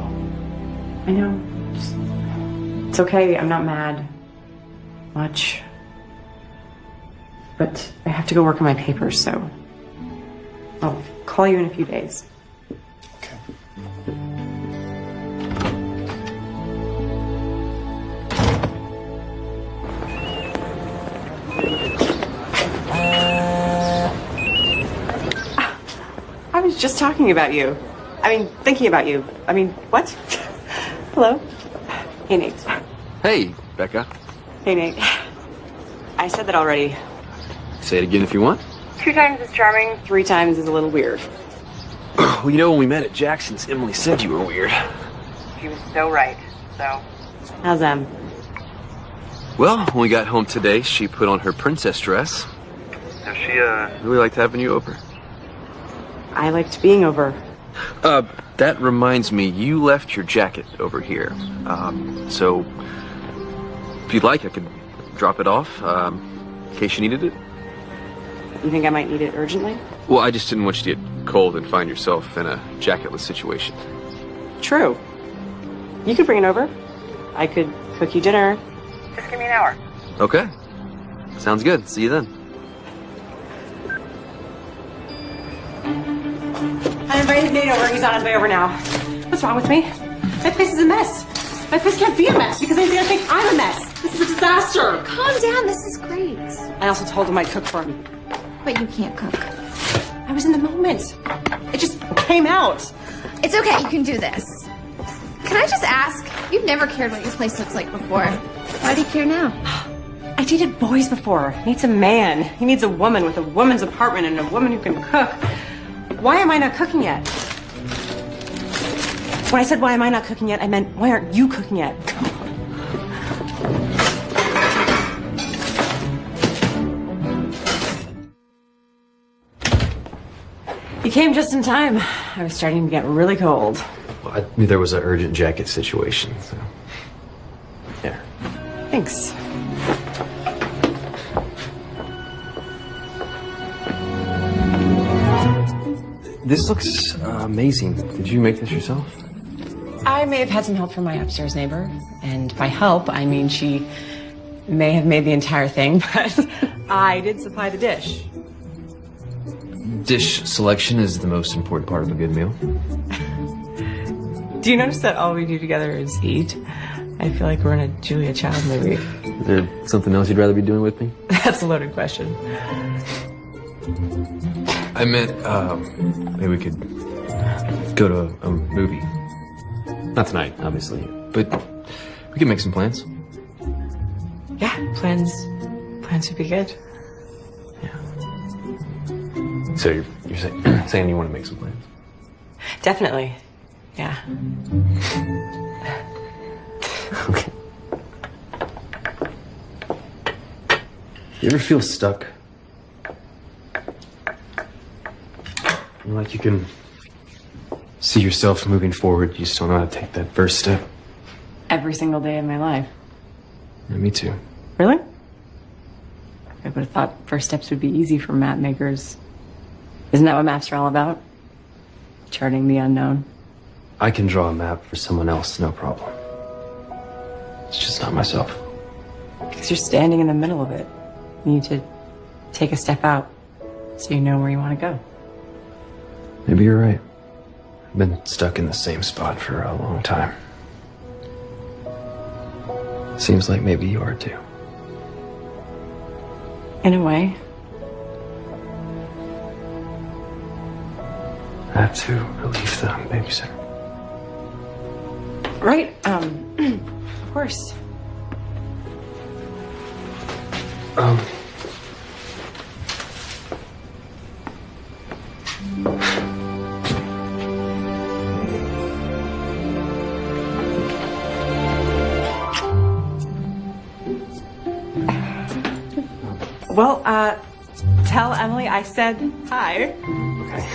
I know. It's okay. I'm not mad. Much. But I have to go work on my papers, so I'll call you in a few days. Okay. I was just talking about you. Thinking about you. What? Hello? Hey, Nate. Hey, Becca. Hey, Nate. I said that already. Say it again if you want. 2 times is charming, 3 times is a little weird. Well, when we met at Jackson's, Emily said you were weird. She was so right, so. How's Em? Well, when we got home today, she put on her princess dress. So she, really liked having you over. I liked being over. That reminds me, you left your jacket over here. So, if you'd like, I could drop it off, in case you needed it. You think I might need it urgently? Well, I just didn't want you to get cold and find yourself in a jacketless situation. True. You could bring it over. I could cook you dinner. Just give me an hour. Okay. Sounds good. See you then. I invited Nate over. He's on his way over now. What's wrong with me? My place is a mess. My place can't be a mess because he's gonna think I'm a mess. This is a disaster. Calm down. This is great. I also told him I'd cook for him. But you can't cook. I was in the moment. It just came out. It's okay. You can do this. Can I just ask? You've never cared what your place looks like before. Why do you care now? I dated boys before. He needs a man. He needs a woman with a woman's apartment and a woman who can cook. Why am I not cooking yet? When I said why am I not cooking yet, I meant why aren't you cooking yet? You came just in time. I was starting to get really cold. Well, I knew there was an urgent jacket situation, so. There. Thanks. This looks amazing. Did you make this yourself? I may have had some help from my upstairs neighbor. And by help, I mean she may have made the entire thing, but I did supply the dish. Dish selection is the most important part of a good meal. Do you notice that all we do together is eat? I feel like we're in a Julia Child movie. Is there something else you'd rather be doing with me? That's a loaded question. I meant, maybe we could go to a movie. Not tonight, obviously, but we could make some plans. Yeah, plans would be good. Yeah. So you're saying you want to make some plans? Definitely. Yeah. Okay. You ever feel stuck? Like you can see yourself moving forward, you just don't know how to take that first step? Every single day of my life. Yeah, me too. Really? I would have thought first steps would be easy for map makers. Isn't that what maps are all about? Charting the unknown. I can draw a map for someone else, no problem. It's just not myself. Because you're standing in the middle of it. You need to take a step out so you know where you want to go. Maybe you're right. I've been stuck in the same spot for a long time. Seems like maybe you are too. In a way. I have to relieve the babysitter. Right, of course. Well, tell Emily I said hi. Okay.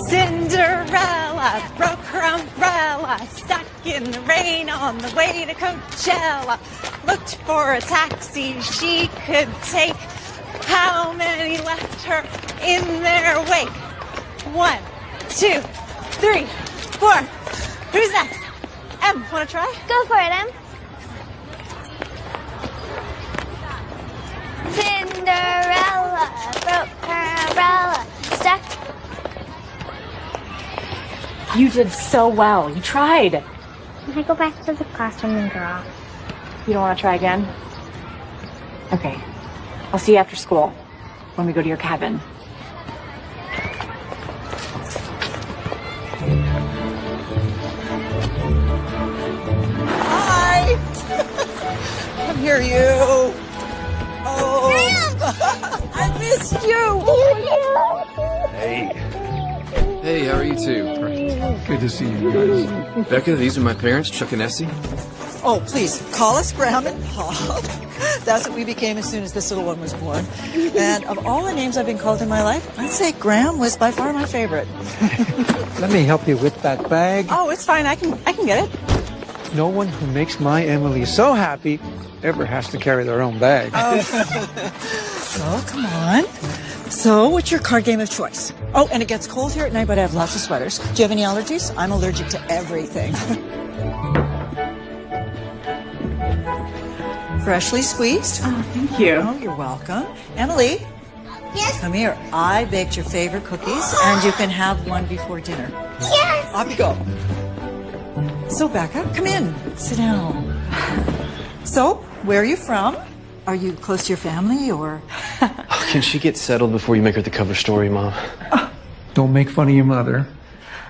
Cinderella broke her umbrella, stuck in the rain on the way to Coachella. Looked for a taxi she could take. How many left her in their wake? 1, 2, 3, 4. Who's next? Em, wanna try? Go for it, Em. Cinderella broke her umbrella, stuck. You did so well. You tried. Can I go back to the classroom and draw? You don't want to try again? Okay. I'll see you after school when we go to your cabin. Hi! Come here, you. Oh, I missed you. Hey. Hey, how are you two? Good to see you guys. Becca, these are my parents, Chuck and Essie. Oh, please, call us Graham and Pop. That's what we became as soon as this little one was born. And of all the names I've been called in my life, I'd say Graham was by far my favorite. Let me help you with that bag. Oh, it's fine. I can get it. No one who makes my Emily so happy ever has to carry their own bag. Oh, come on. So, what's your card game of choice? Oh, and it gets cold here at night, but I have lots of sweaters. Do you have any allergies? I'm allergic to everything. Freshly squeezed. Oh, thank you. Oh, you're welcome. Emily. Yes? Come here. I baked your favorite cookies, and you can have one before dinner. Yes! Off you go. So, Becca, come in. Sit down. So, where are you from? Are you close to your family, or? Oh, can she get settled before you make her the cover story, Mom? Don't make fun of your mother.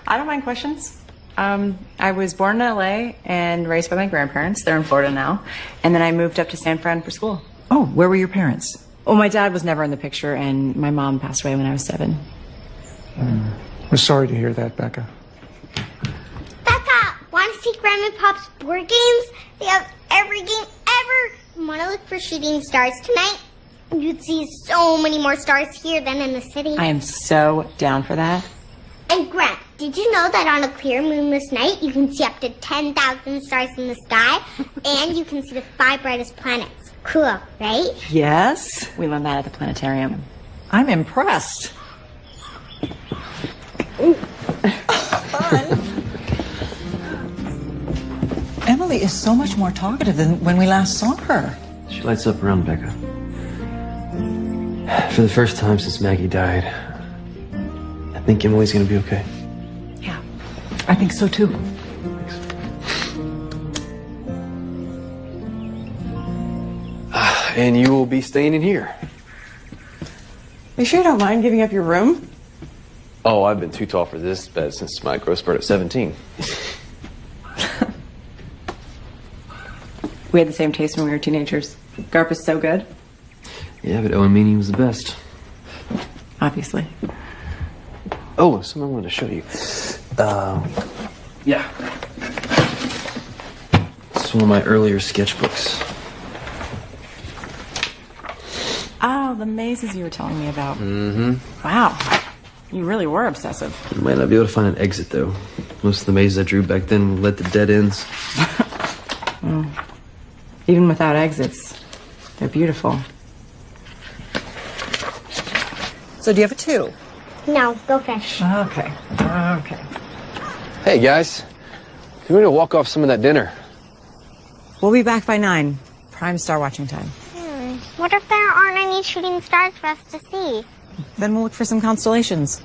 I don't mind questions. I was born in LA and raised by my grandparents. They're in Florida now. And then I moved up to San Fran for school. Oh, where were your parents? Well, my dad was never in the picture, and my mom passed away when I was 7. We're sorry to hear that, Becca. Becca, want to see Grandma and Pop's board games? They have every game ever. Want to look for shooting stars tonight? You'd see so many more stars here than in the city. I am so down for that. And Grant, did you know that on a clear moonless night, you can see up to 10,000 stars in the sky, and you can see the 5 brightest planets? Cool, right? Yes. We learned that at the planetarium. I'm impressed. Ooh. Fun. Emily is so much more talkative than when we last saw her. She lights up around Becca. For the first time since Maggie died, I think Emily's gonna be okay. I think so too. And you will be staying in here. You sure you don't mind giving up your room? Oh, I've been too tall for this bed since my growth spurt at 17. We had the same taste when we were teenagers. Garp is so good. Yeah, but Owen Meany was the best. Obviously. Oh, something I wanted to show you. Yeah. It's one of my earlier sketchbooks. Oh, the mazes you were telling me about. Mm-hmm. Wow. You really were obsessive. You might not be able to find an exit, though. Most of the mazes I drew back then led to dead ends. Well, even without exits, they're beautiful. So do you have a 2? No, go fish. Okay. Hey, guys. We're going to walk off some of that dinner. We'll be back by 9. Prime star watching time. What if there aren't any shooting stars for us to see? Then we'll look for some constellations.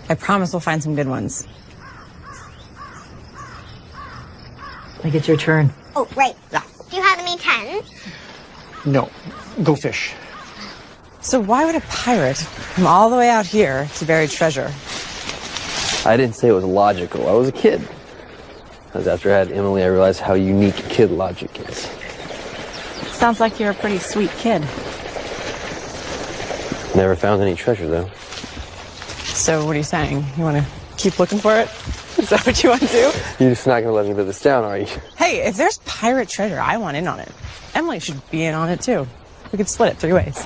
I promise we'll find some good ones. I think it's your turn. Oh, right. Do you have any 10s? No. Go fish. So why would a pirate come all the way out here to bury treasure? I didn't say it was logical. I was a kid. Because after I had Emily, I realized how unique kid logic is. Sounds like you're a pretty sweet kid. Never found any treasure, though. So what are you saying? You want to keep looking for it? Is that what you want to do? You're just not going to let me live this down, are you? Hey, if there's pirate treasure, I want in on it. Emily should be in on it, too. We could split it 3 ways.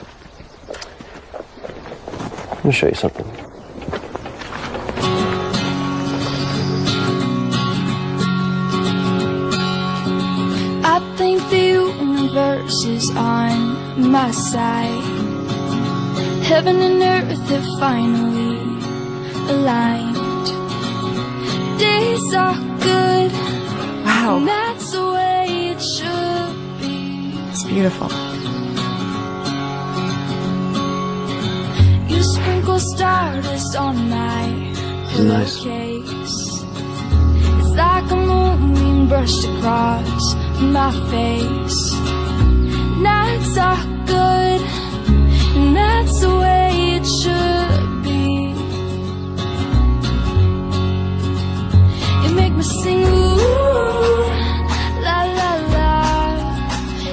Let me show you something. I think the universe is on my side. Heaven and earth have finally aligned. Days are good. Wow. And that's the way it should be. It's beautiful. You sprinkle stardust on my Nice. case. It's like a moonbeam brushed across my face. Nights are good, and that's the way it should be. You make me sing, ooh, la la la.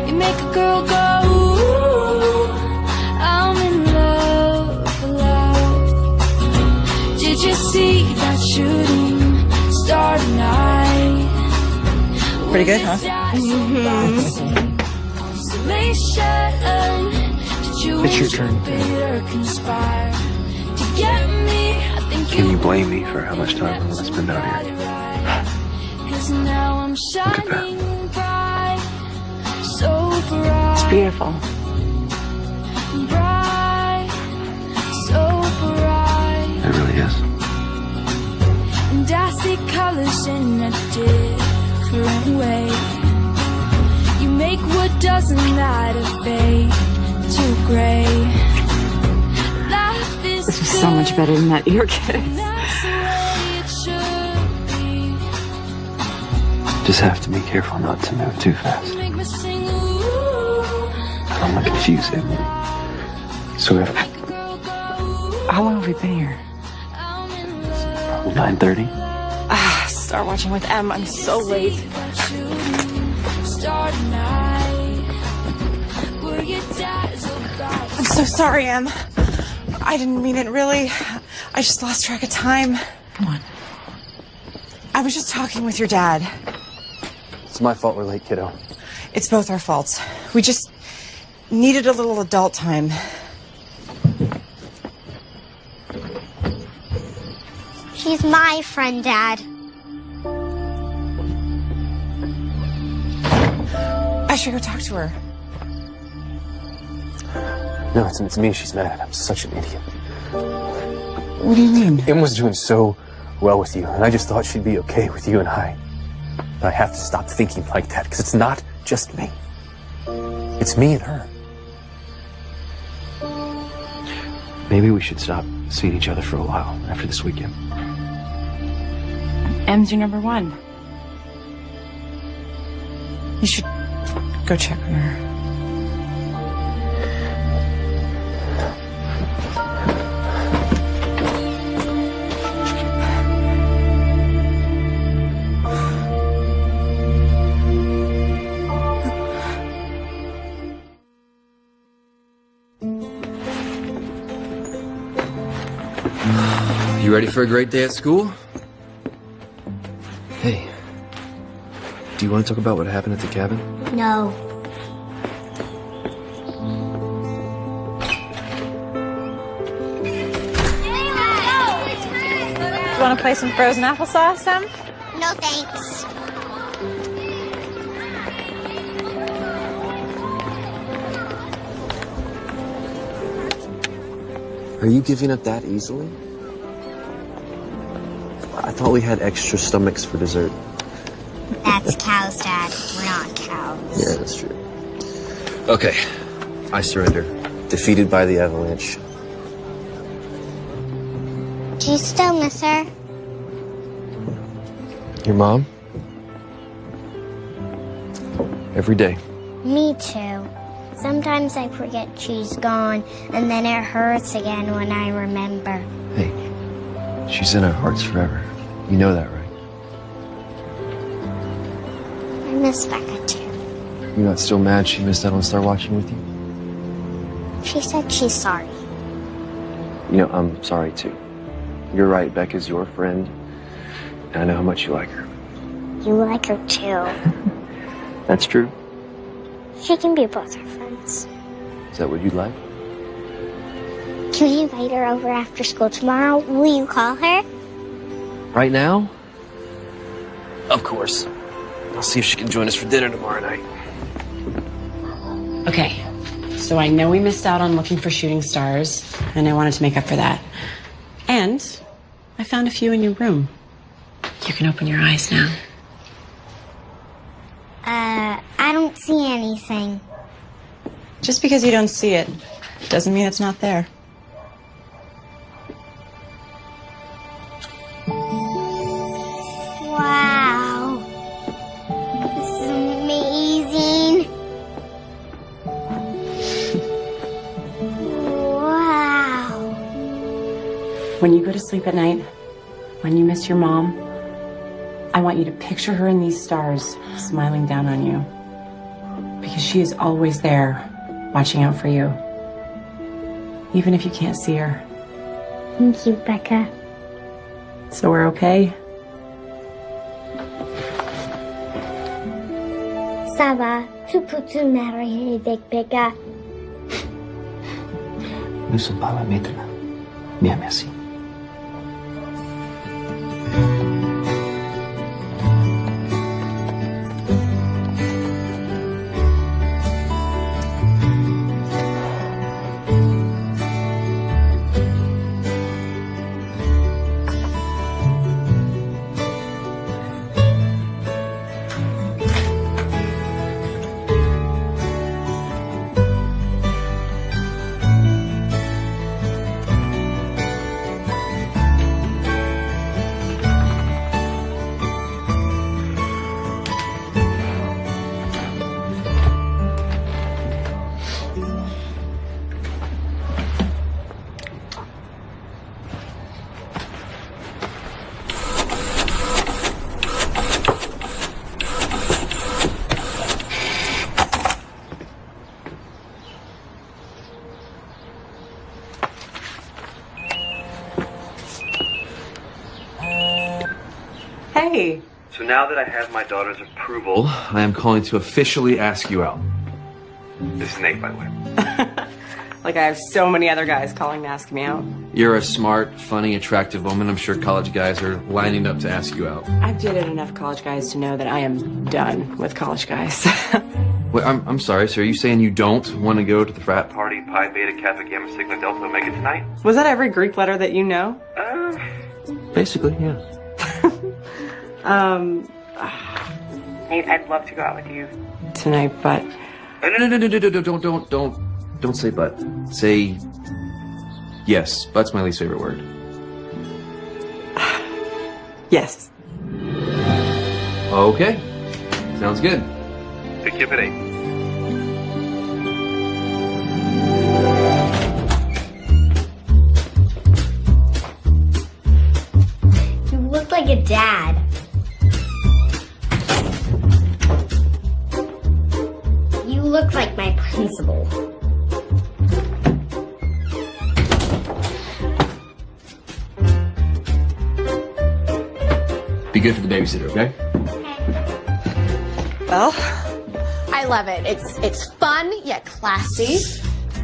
You make a girl go, ooh, I'm in love, love. Did you see that shooting star tonight? Pretty good, huh? It's your turn. Can you blame me for how much time I'm going to spend out here? Look at that. It's beautiful. It really is. And I see colors in a different way. You make what doesn't matter fade to gray. Life is This is so much better than that ear kiss. Just have to be careful not to move too fast. I don't want to confuse Emily. So if... How long have we been here? Probably 9:30. Start watching with Em. I'm so late. I'm so sorry, Em. I didn't mean it, really. I just lost track of time. Come on. I was just talking with your dad. It's my fault we're late, kiddo. It's both our faults. We just needed a little adult time. She's my friend, Dad. I should go talk to her. No, it's me she's mad at. I'm such an idiot. What do you mean? Em was doing so well with you, and I just thought she'd be okay with you and I. But I have to stop thinking like that, because it's not just me. It's me and her. Maybe we should stop seeing each other for a while after this weekend. M's your number one. You should go check on her. You ready for a great day at school? Hey, do you want to talk about what happened at the cabin? No. You want to play some frozen applesauce, Em? No thanks. Are you giving up that easily? I thought we had extra stomachs for dessert. That's cows, Dad. We're not cows. Yeah, that's true. Okay, I surrender. Defeated by the avalanche. Do you still miss her? Your mom? Every day. Me too. Sometimes I forget she's gone, and then it hurts again when I remember. Hey, she's in our hearts forever. You know that, right? I miss Becca too. You're not still mad she missed out on Star watching with you? She said she's sorry. You know, I'm sorry too. You're right, Becca's your friend, and I know how much you like her. You like her too. That's true. She can be both our friends. Is that what you'd like? Can we invite her over after school tomorrow? Will you call her? Right now? Of course. I'll see if she can join us for dinner tomorrow night. Okay, so I know we missed out on looking for shooting stars, and I wanted to make up for that. And I found a few in your room. You can open your eyes now. I don't see anything. Just because you don't see it doesn't mean it's not there. Wow. This is amazing. Wow. When you go to sleep at night, when you miss your mom, I want you to picture her in these stars, smiling down on you. Because she is always there, watching out for you. Even if you can't see her. Thank you, Becca. So we're okay? Ça va, tu peux-tu marier avec Becca? Nous ne sommes pas là maintenant. Bien, merci. Hey. So now that I have my daughter's approval, I am calling to officially ask you out. This is Nate, by the way. Like I have so many other guys calling to ask me out. You're a smart, funny, attractive woman. I'm sure college guys are lining up to ask you out. I've dated enough college guys to know that I am done with college guys. Wait, I'm sorry, so are you saying you don't want to go to the frat party Pi Beta Kappa Gamma Sigma Delta Omega tonight? Was that every Greek letter that you know? Basically, yeah. Nate, I'd love to go out with you tonight, but No, don't say but. Say yes. But's my least favorite word. yes. Okay. Sounds good. Pick you up at 8. You look like a dad. You look like my principal. Be good for the babysitter, okay? Well, I love it. It's fun yet classy,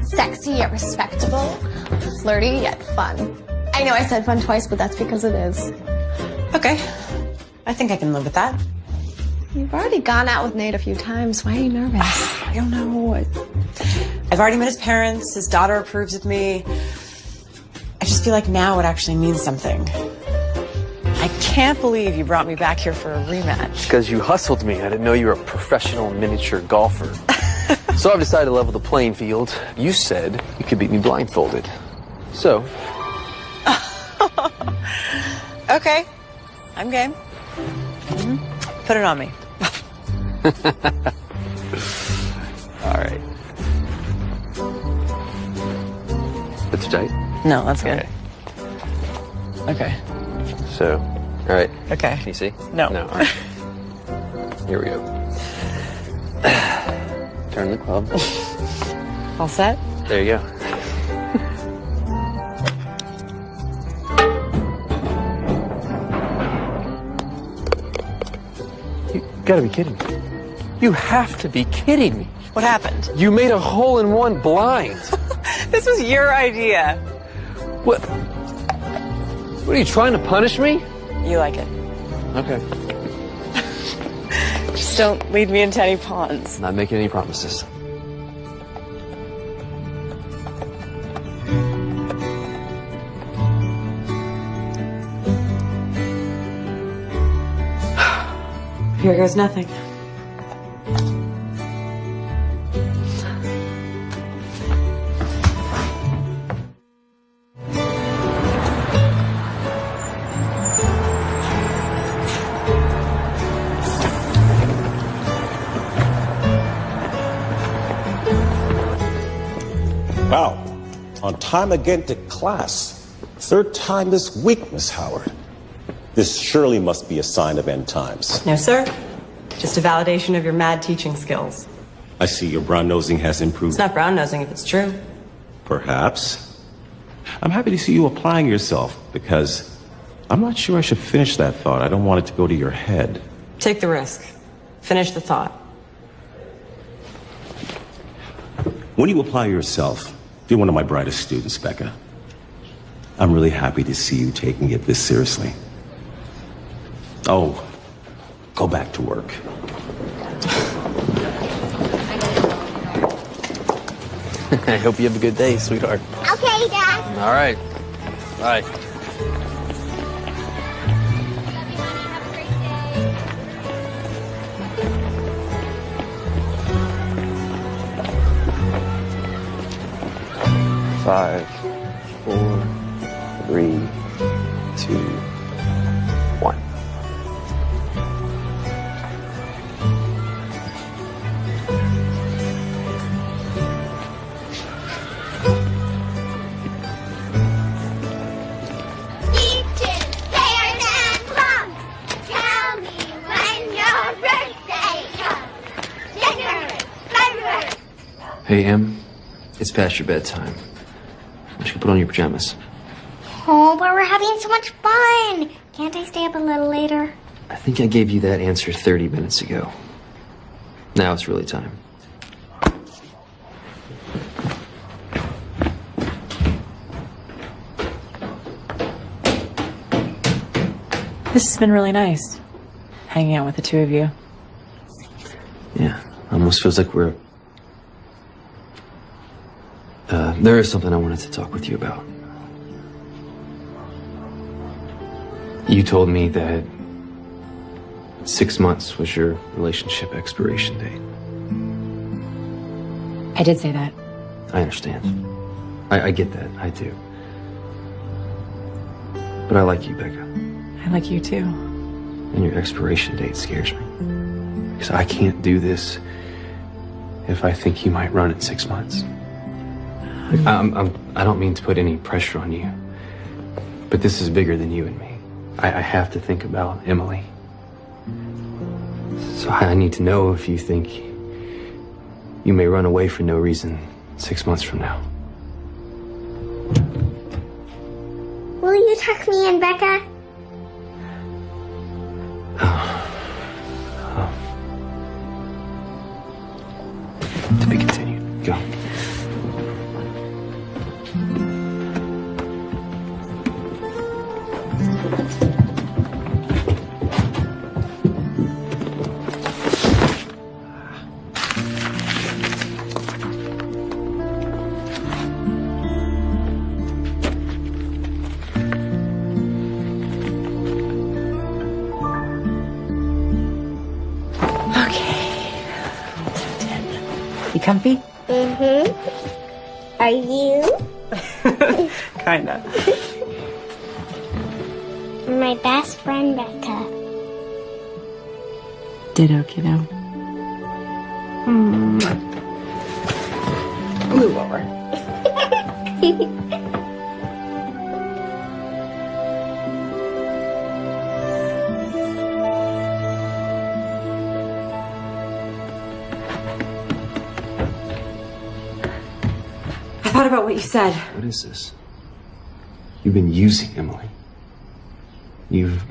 sexy yet respectable, flirty yet fun. I know I said fun twice, but that's because it is. Okay. I think I can live with that. You've already gone out with Nate a few times. Why are you nervous? I don't know. I've already met his parents. His daughter approves of me. I just feel like now it actually means something. I can't believe you brought me back here for a rematch. Because you hustled me. I didn't know you were a professional miniature golfer. So I've decided to level the playing field. You said you could beat me blindfolded. So. Okay. I'm game. Put it on me. All right. That's tight? No, that's good. Okay. So, all right. Okay. Can you see? No. No. All right. Here we go. Turn the club. All set? There you go. You gotta be kidding me. You have to be kidding me. What happened? You made a hole-in-one blind. This was your idea. What? What are you trying to punish me? You like it. Okay. Just don't lead me into any ponds. Not making any promises. Here goes nothing. Wow. On time again to class. Third time this week, Miss Howard. This surely must be a sign of end times. No, sir. Just a validation of your mad teaching skills. I see your brown-nosing has improved. It's not brown-nosing if it's true. Perhaps. I'm happy to see you applying yourself, because I'm not sure I should finish that thought. I don't want it to go to your head. Take the risk. Finish the thought. When you apply yourself, you're one of my brightest students, Becca. I'm really happy to see you taking it this seriously. Oh, go back to work. I hope you have a good day, sweetheart. Okay, Dad. All right. Bye. Five, 4, 3, 2, 1. Hey, Em, it's past your bedtime. Why don't you put on your pajamas? Oh, but we're having so much fun. Can't I stay up a little later? I think I gave you that answer 30 minutes ago. Now it's really time. This has been really nice, hanging out with the two of you. Yeah, almost feels like we're... there is something I wanted to talk with you about. You told me that 6 months was your relationship expiration date. I did say that. I understand. I get that. I do. But I like you, Becca. I like you too. and your expiration date scares me. Because I can't do this if I think you might run in 6 months. I don't mean to put any pressure on you, but this is bigger than you and me. I have to think about Emily. So I need to know if you think you may run away for no reason 6 months from now. Will you tuck me in, Becca? To be continued. Go. You comfy? Mm-hmm. Are you? Kinda. My best friend, Becca. Ditto, kiddo. Move over. I thought about what you said. What is this? You've been using Emily. You've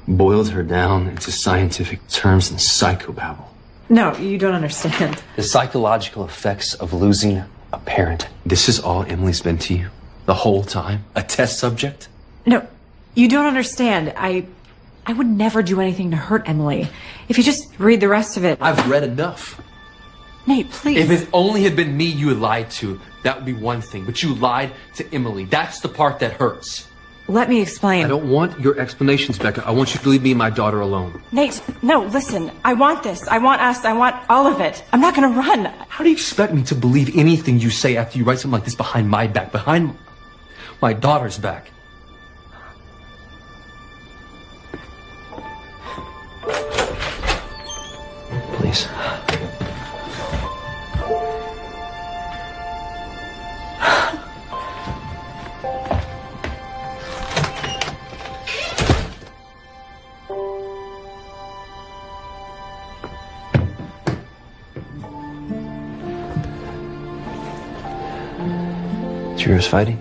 boiled her down into scientific terms and psychobabble. No, you don't understand. The psychological effects of losing a parent. This is all Emily's been to you? The whole time? A test subject? No, you don't understand. I would never do anything to hurt Emily. If you just read the rest of it. I've read enough. Nate, please. If it only had been me you had lied to, that would be one thing. But you lied to Emily. That's the part that hurts. Let me explain. I don't want your explanations, Becca. I want you to leave me and my daughter alone. Nate, no, listen. I want this. I want us. I want all of it. I'm not gonna run. How do you expect me to believe anything you say after you write something like this behind my back, behind my daughter's back? Please. You was fighting?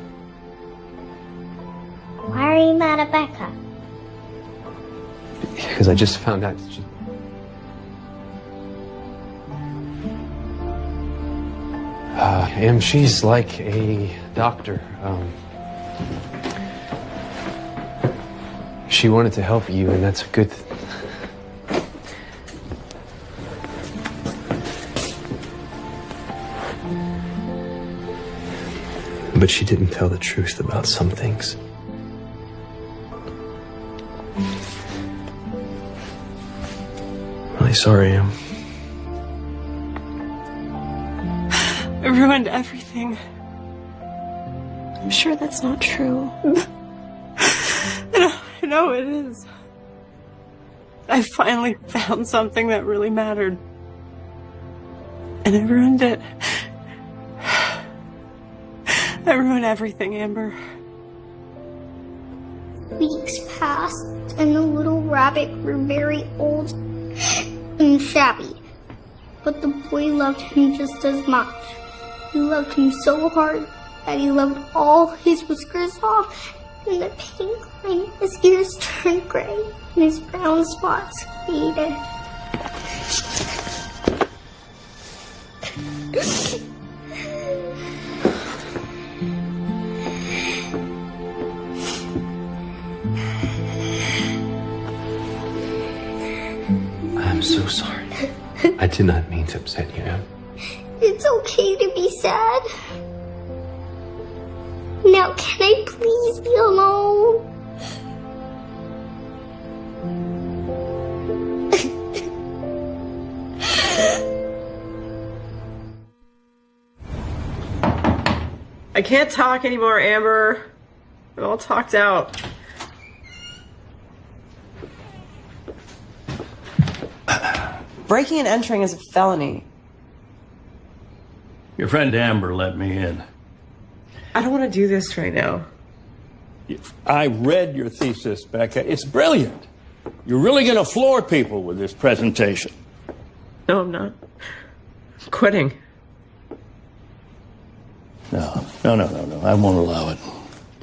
Why are you mad at Becca? Because I just found out that she... she's like a doctor. She wanted to help you, and that's a good thing. But she didn't tell the truth about some things. Really sorry, Em. I ruined everything. I'm sure that's not true. I know it is. I finally found something that really mattered. And I ruined it. I ruined everything, Amber. Weeks passed, and the little rabbit grew very old and shabby. But the boy loved him just as much. He loved him so hard that he loved all his whiskers off, and the pink line, his ears turned gray, and his brown spots faded. I'm so sorry. I did not mean to upset you, Em. It's okay to be sad. Now, can I please be alone? I can't talk anymore, Amber. I'm all talked out. Breaking and entering is a felony. Your friend Amber let me in. I don't want to do this right now. I read your thesis, Becca. It's brilliant. You're really going to floor people with this presentation. No, I'm not. I'm quitting. No. I won't allow it.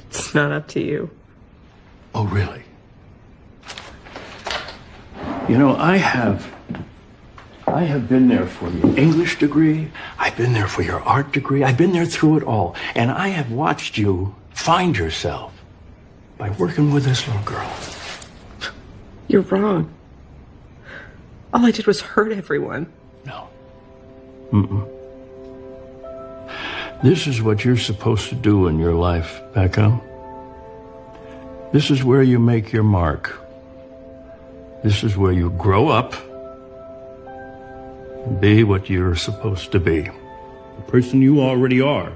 It's not up to you. Oh, really? You know, I have been there for your English degree. I've been there for your art degree. I've been there through it all. And I have watched you find yourself by working with this little girl. You're wrong. All I did was hurt everyone. No. This is what you're supposed to do in your life, Becca. This is where you make your mark. This is where you grow up and be what you're supposed to be. The person you already are.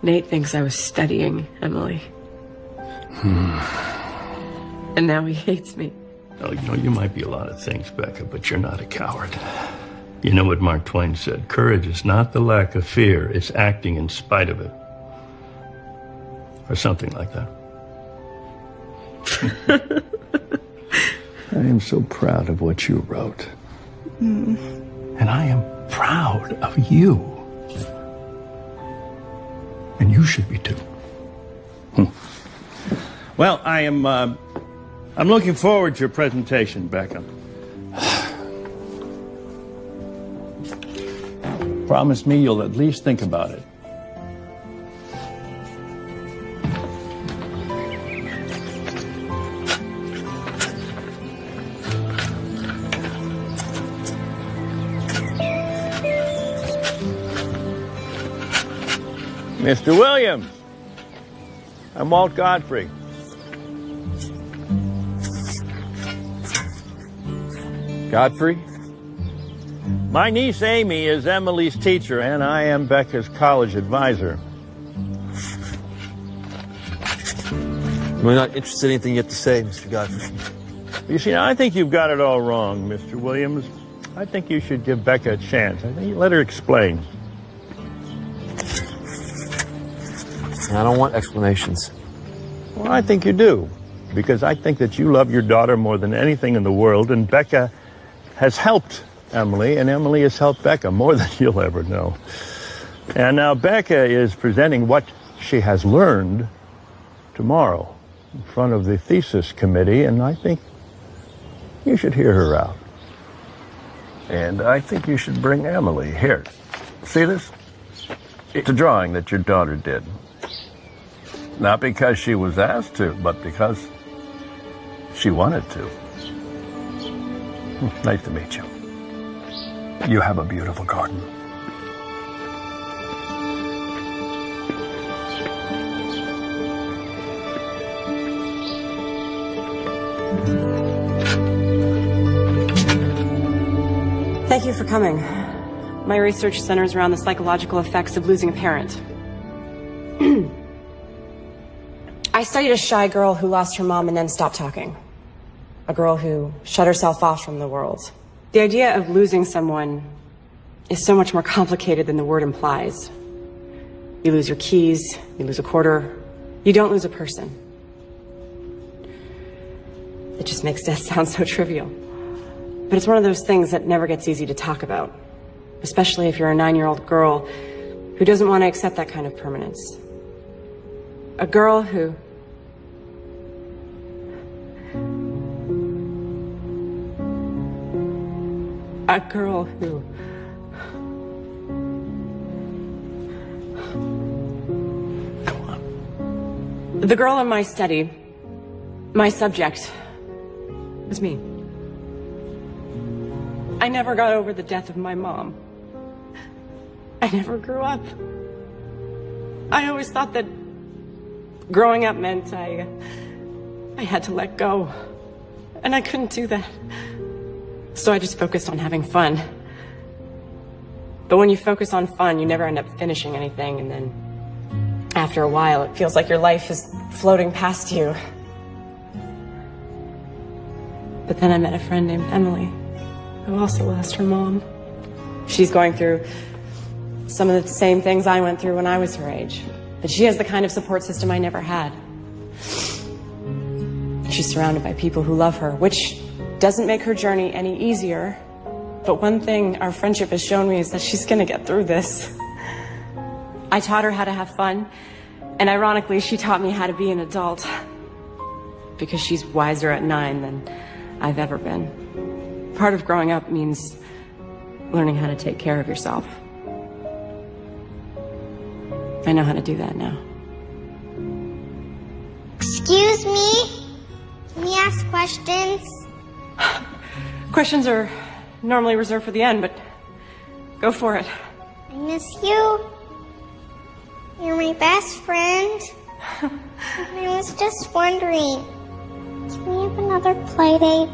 Nate thinks I was studying, Emily. And now he hates me. Oh, you know, you might be a lot of things, Becca, but you're not a coward. You know what Mark Twain said? Courage is not the lack of fear, it's acting in spite of it. Or something like that. I am so proud of what you wrote. And I am proud of you. And you should be too. Well, I'm looking forward to your presentation, Becca. Promise me you'll at least think about it. Mr. Williams, I'm Walt Godfrey. Godfrey? My niece Amy is Emily's teacher, and I am Becca's college advisor. We're not interested in anything you have to say, Mr. Godfrey. You see, I think you've got it all wrong, Mr. Williams. I think you should give Becca a chance. I think you let her explain. I don't want explanations. Well, I think you do, because I think that you love your daughter more than anything in the world, and Becca has helped Emily, and Emily has helped Becca more than you'll ever know. And now Becca is presenting what she has learned tomorrow in front of the thesis committee, and I think you should hear her out. And I think you should bring Emily here. See this? It's a drawing that your daughter did. Not because she was asked to, but because she wanted to. Nice to meet you. You have a beautiful garden. Thank you for coming. My research centers around the psychological effects of losing a parent. I studied a shy girl who lost her mom and then stopped talking. A girl who shut herself off from the world. The idea of losing someone is so much more complicated than the word implies. You lose your keys, you lose a quarter, you don't lose a person. It just makes death sound so trivial. But it's one of those things that never gets easy to talk about, especially if you're a 9-year-old girl who doesn't want to accept that kind of permanence. A girl who... A girl who... Come on. The girl in my study, my subject, was me. I never got over the death of my mom. I never grew up. I always thought that growing up meant I had to let go. And I couldn't do that. So I just focused on having fun. But when you focus on fun, you never end up finishing anything, and then after a while, it feels like your life is floating past you. But then I met a friend named Emily, who also lost her mom. She's going through some of the same things I went through when I was her age. But she has the kind of support system I never had. She's surrounded by people who love her, which doesn't make her journey any easier. But one thing our friendship has shown me is that she's gonna get through this. I taught her how to have fun, and ironically, she taught me how to be an adult. Because she's wiser at 9 than I've ever been. Part of growing up means learning how to take care of yourself. I know how to do that now. Excuse me? Can we ask questions? Questions are normally reserved for the end, but go for it. I miss you. You're my best friend. I was just wondering, can we have another play date?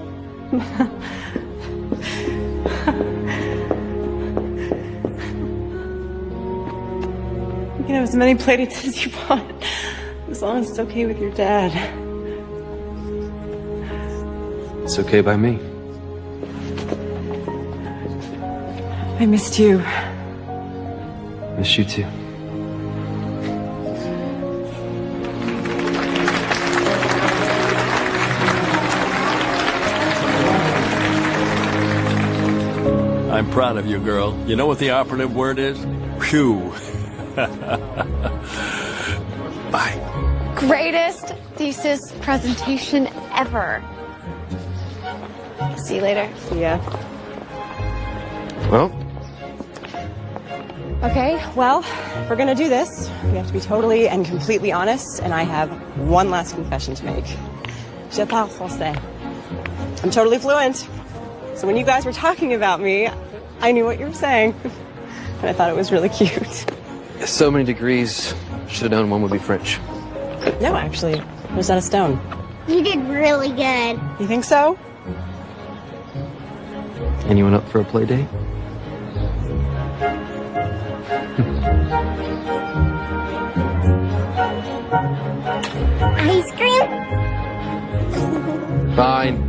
You can have as many playdates as you want, as long as it's okay with your dad. It's okay by me. I missed you. Miss you too. I'm proud of you, girl. You know what the operative word is? Phew. Bye. Greatest thesis presentation ever. See you later. See ya. Well, Okay, well, if we're gonna do this, we have to be totally and completely honest, and I have one last confession to make. Je parle français. I'm totally fluent. So when you guys were talking about me, I knew what you were saying. And I thought it was really cute. so many degrees. Should have known one would be French. No, actually, it was not a stone. You did really good. You think so? Anyone up for a play date? Ice cream? Fine.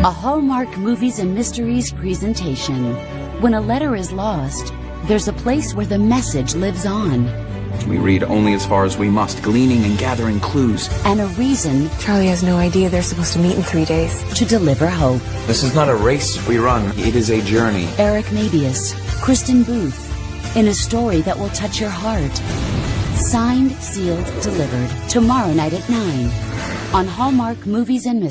A Hallmark Movies and Mysteries presentation. When a letter is lost, there's a place where the message lives on. We read only as far as we must, gleaning and gathering clues. And a reason Charlie has no idea they're supposed to meet in 3 days. to deliver hope. This is not a race we run, it is a journey. Eric Mabius, Kristen Booth, in a story that will touch your heart. Signed, sealed, delivered. Tomorrow night at 9 on Hallmark Movies and Mysteries.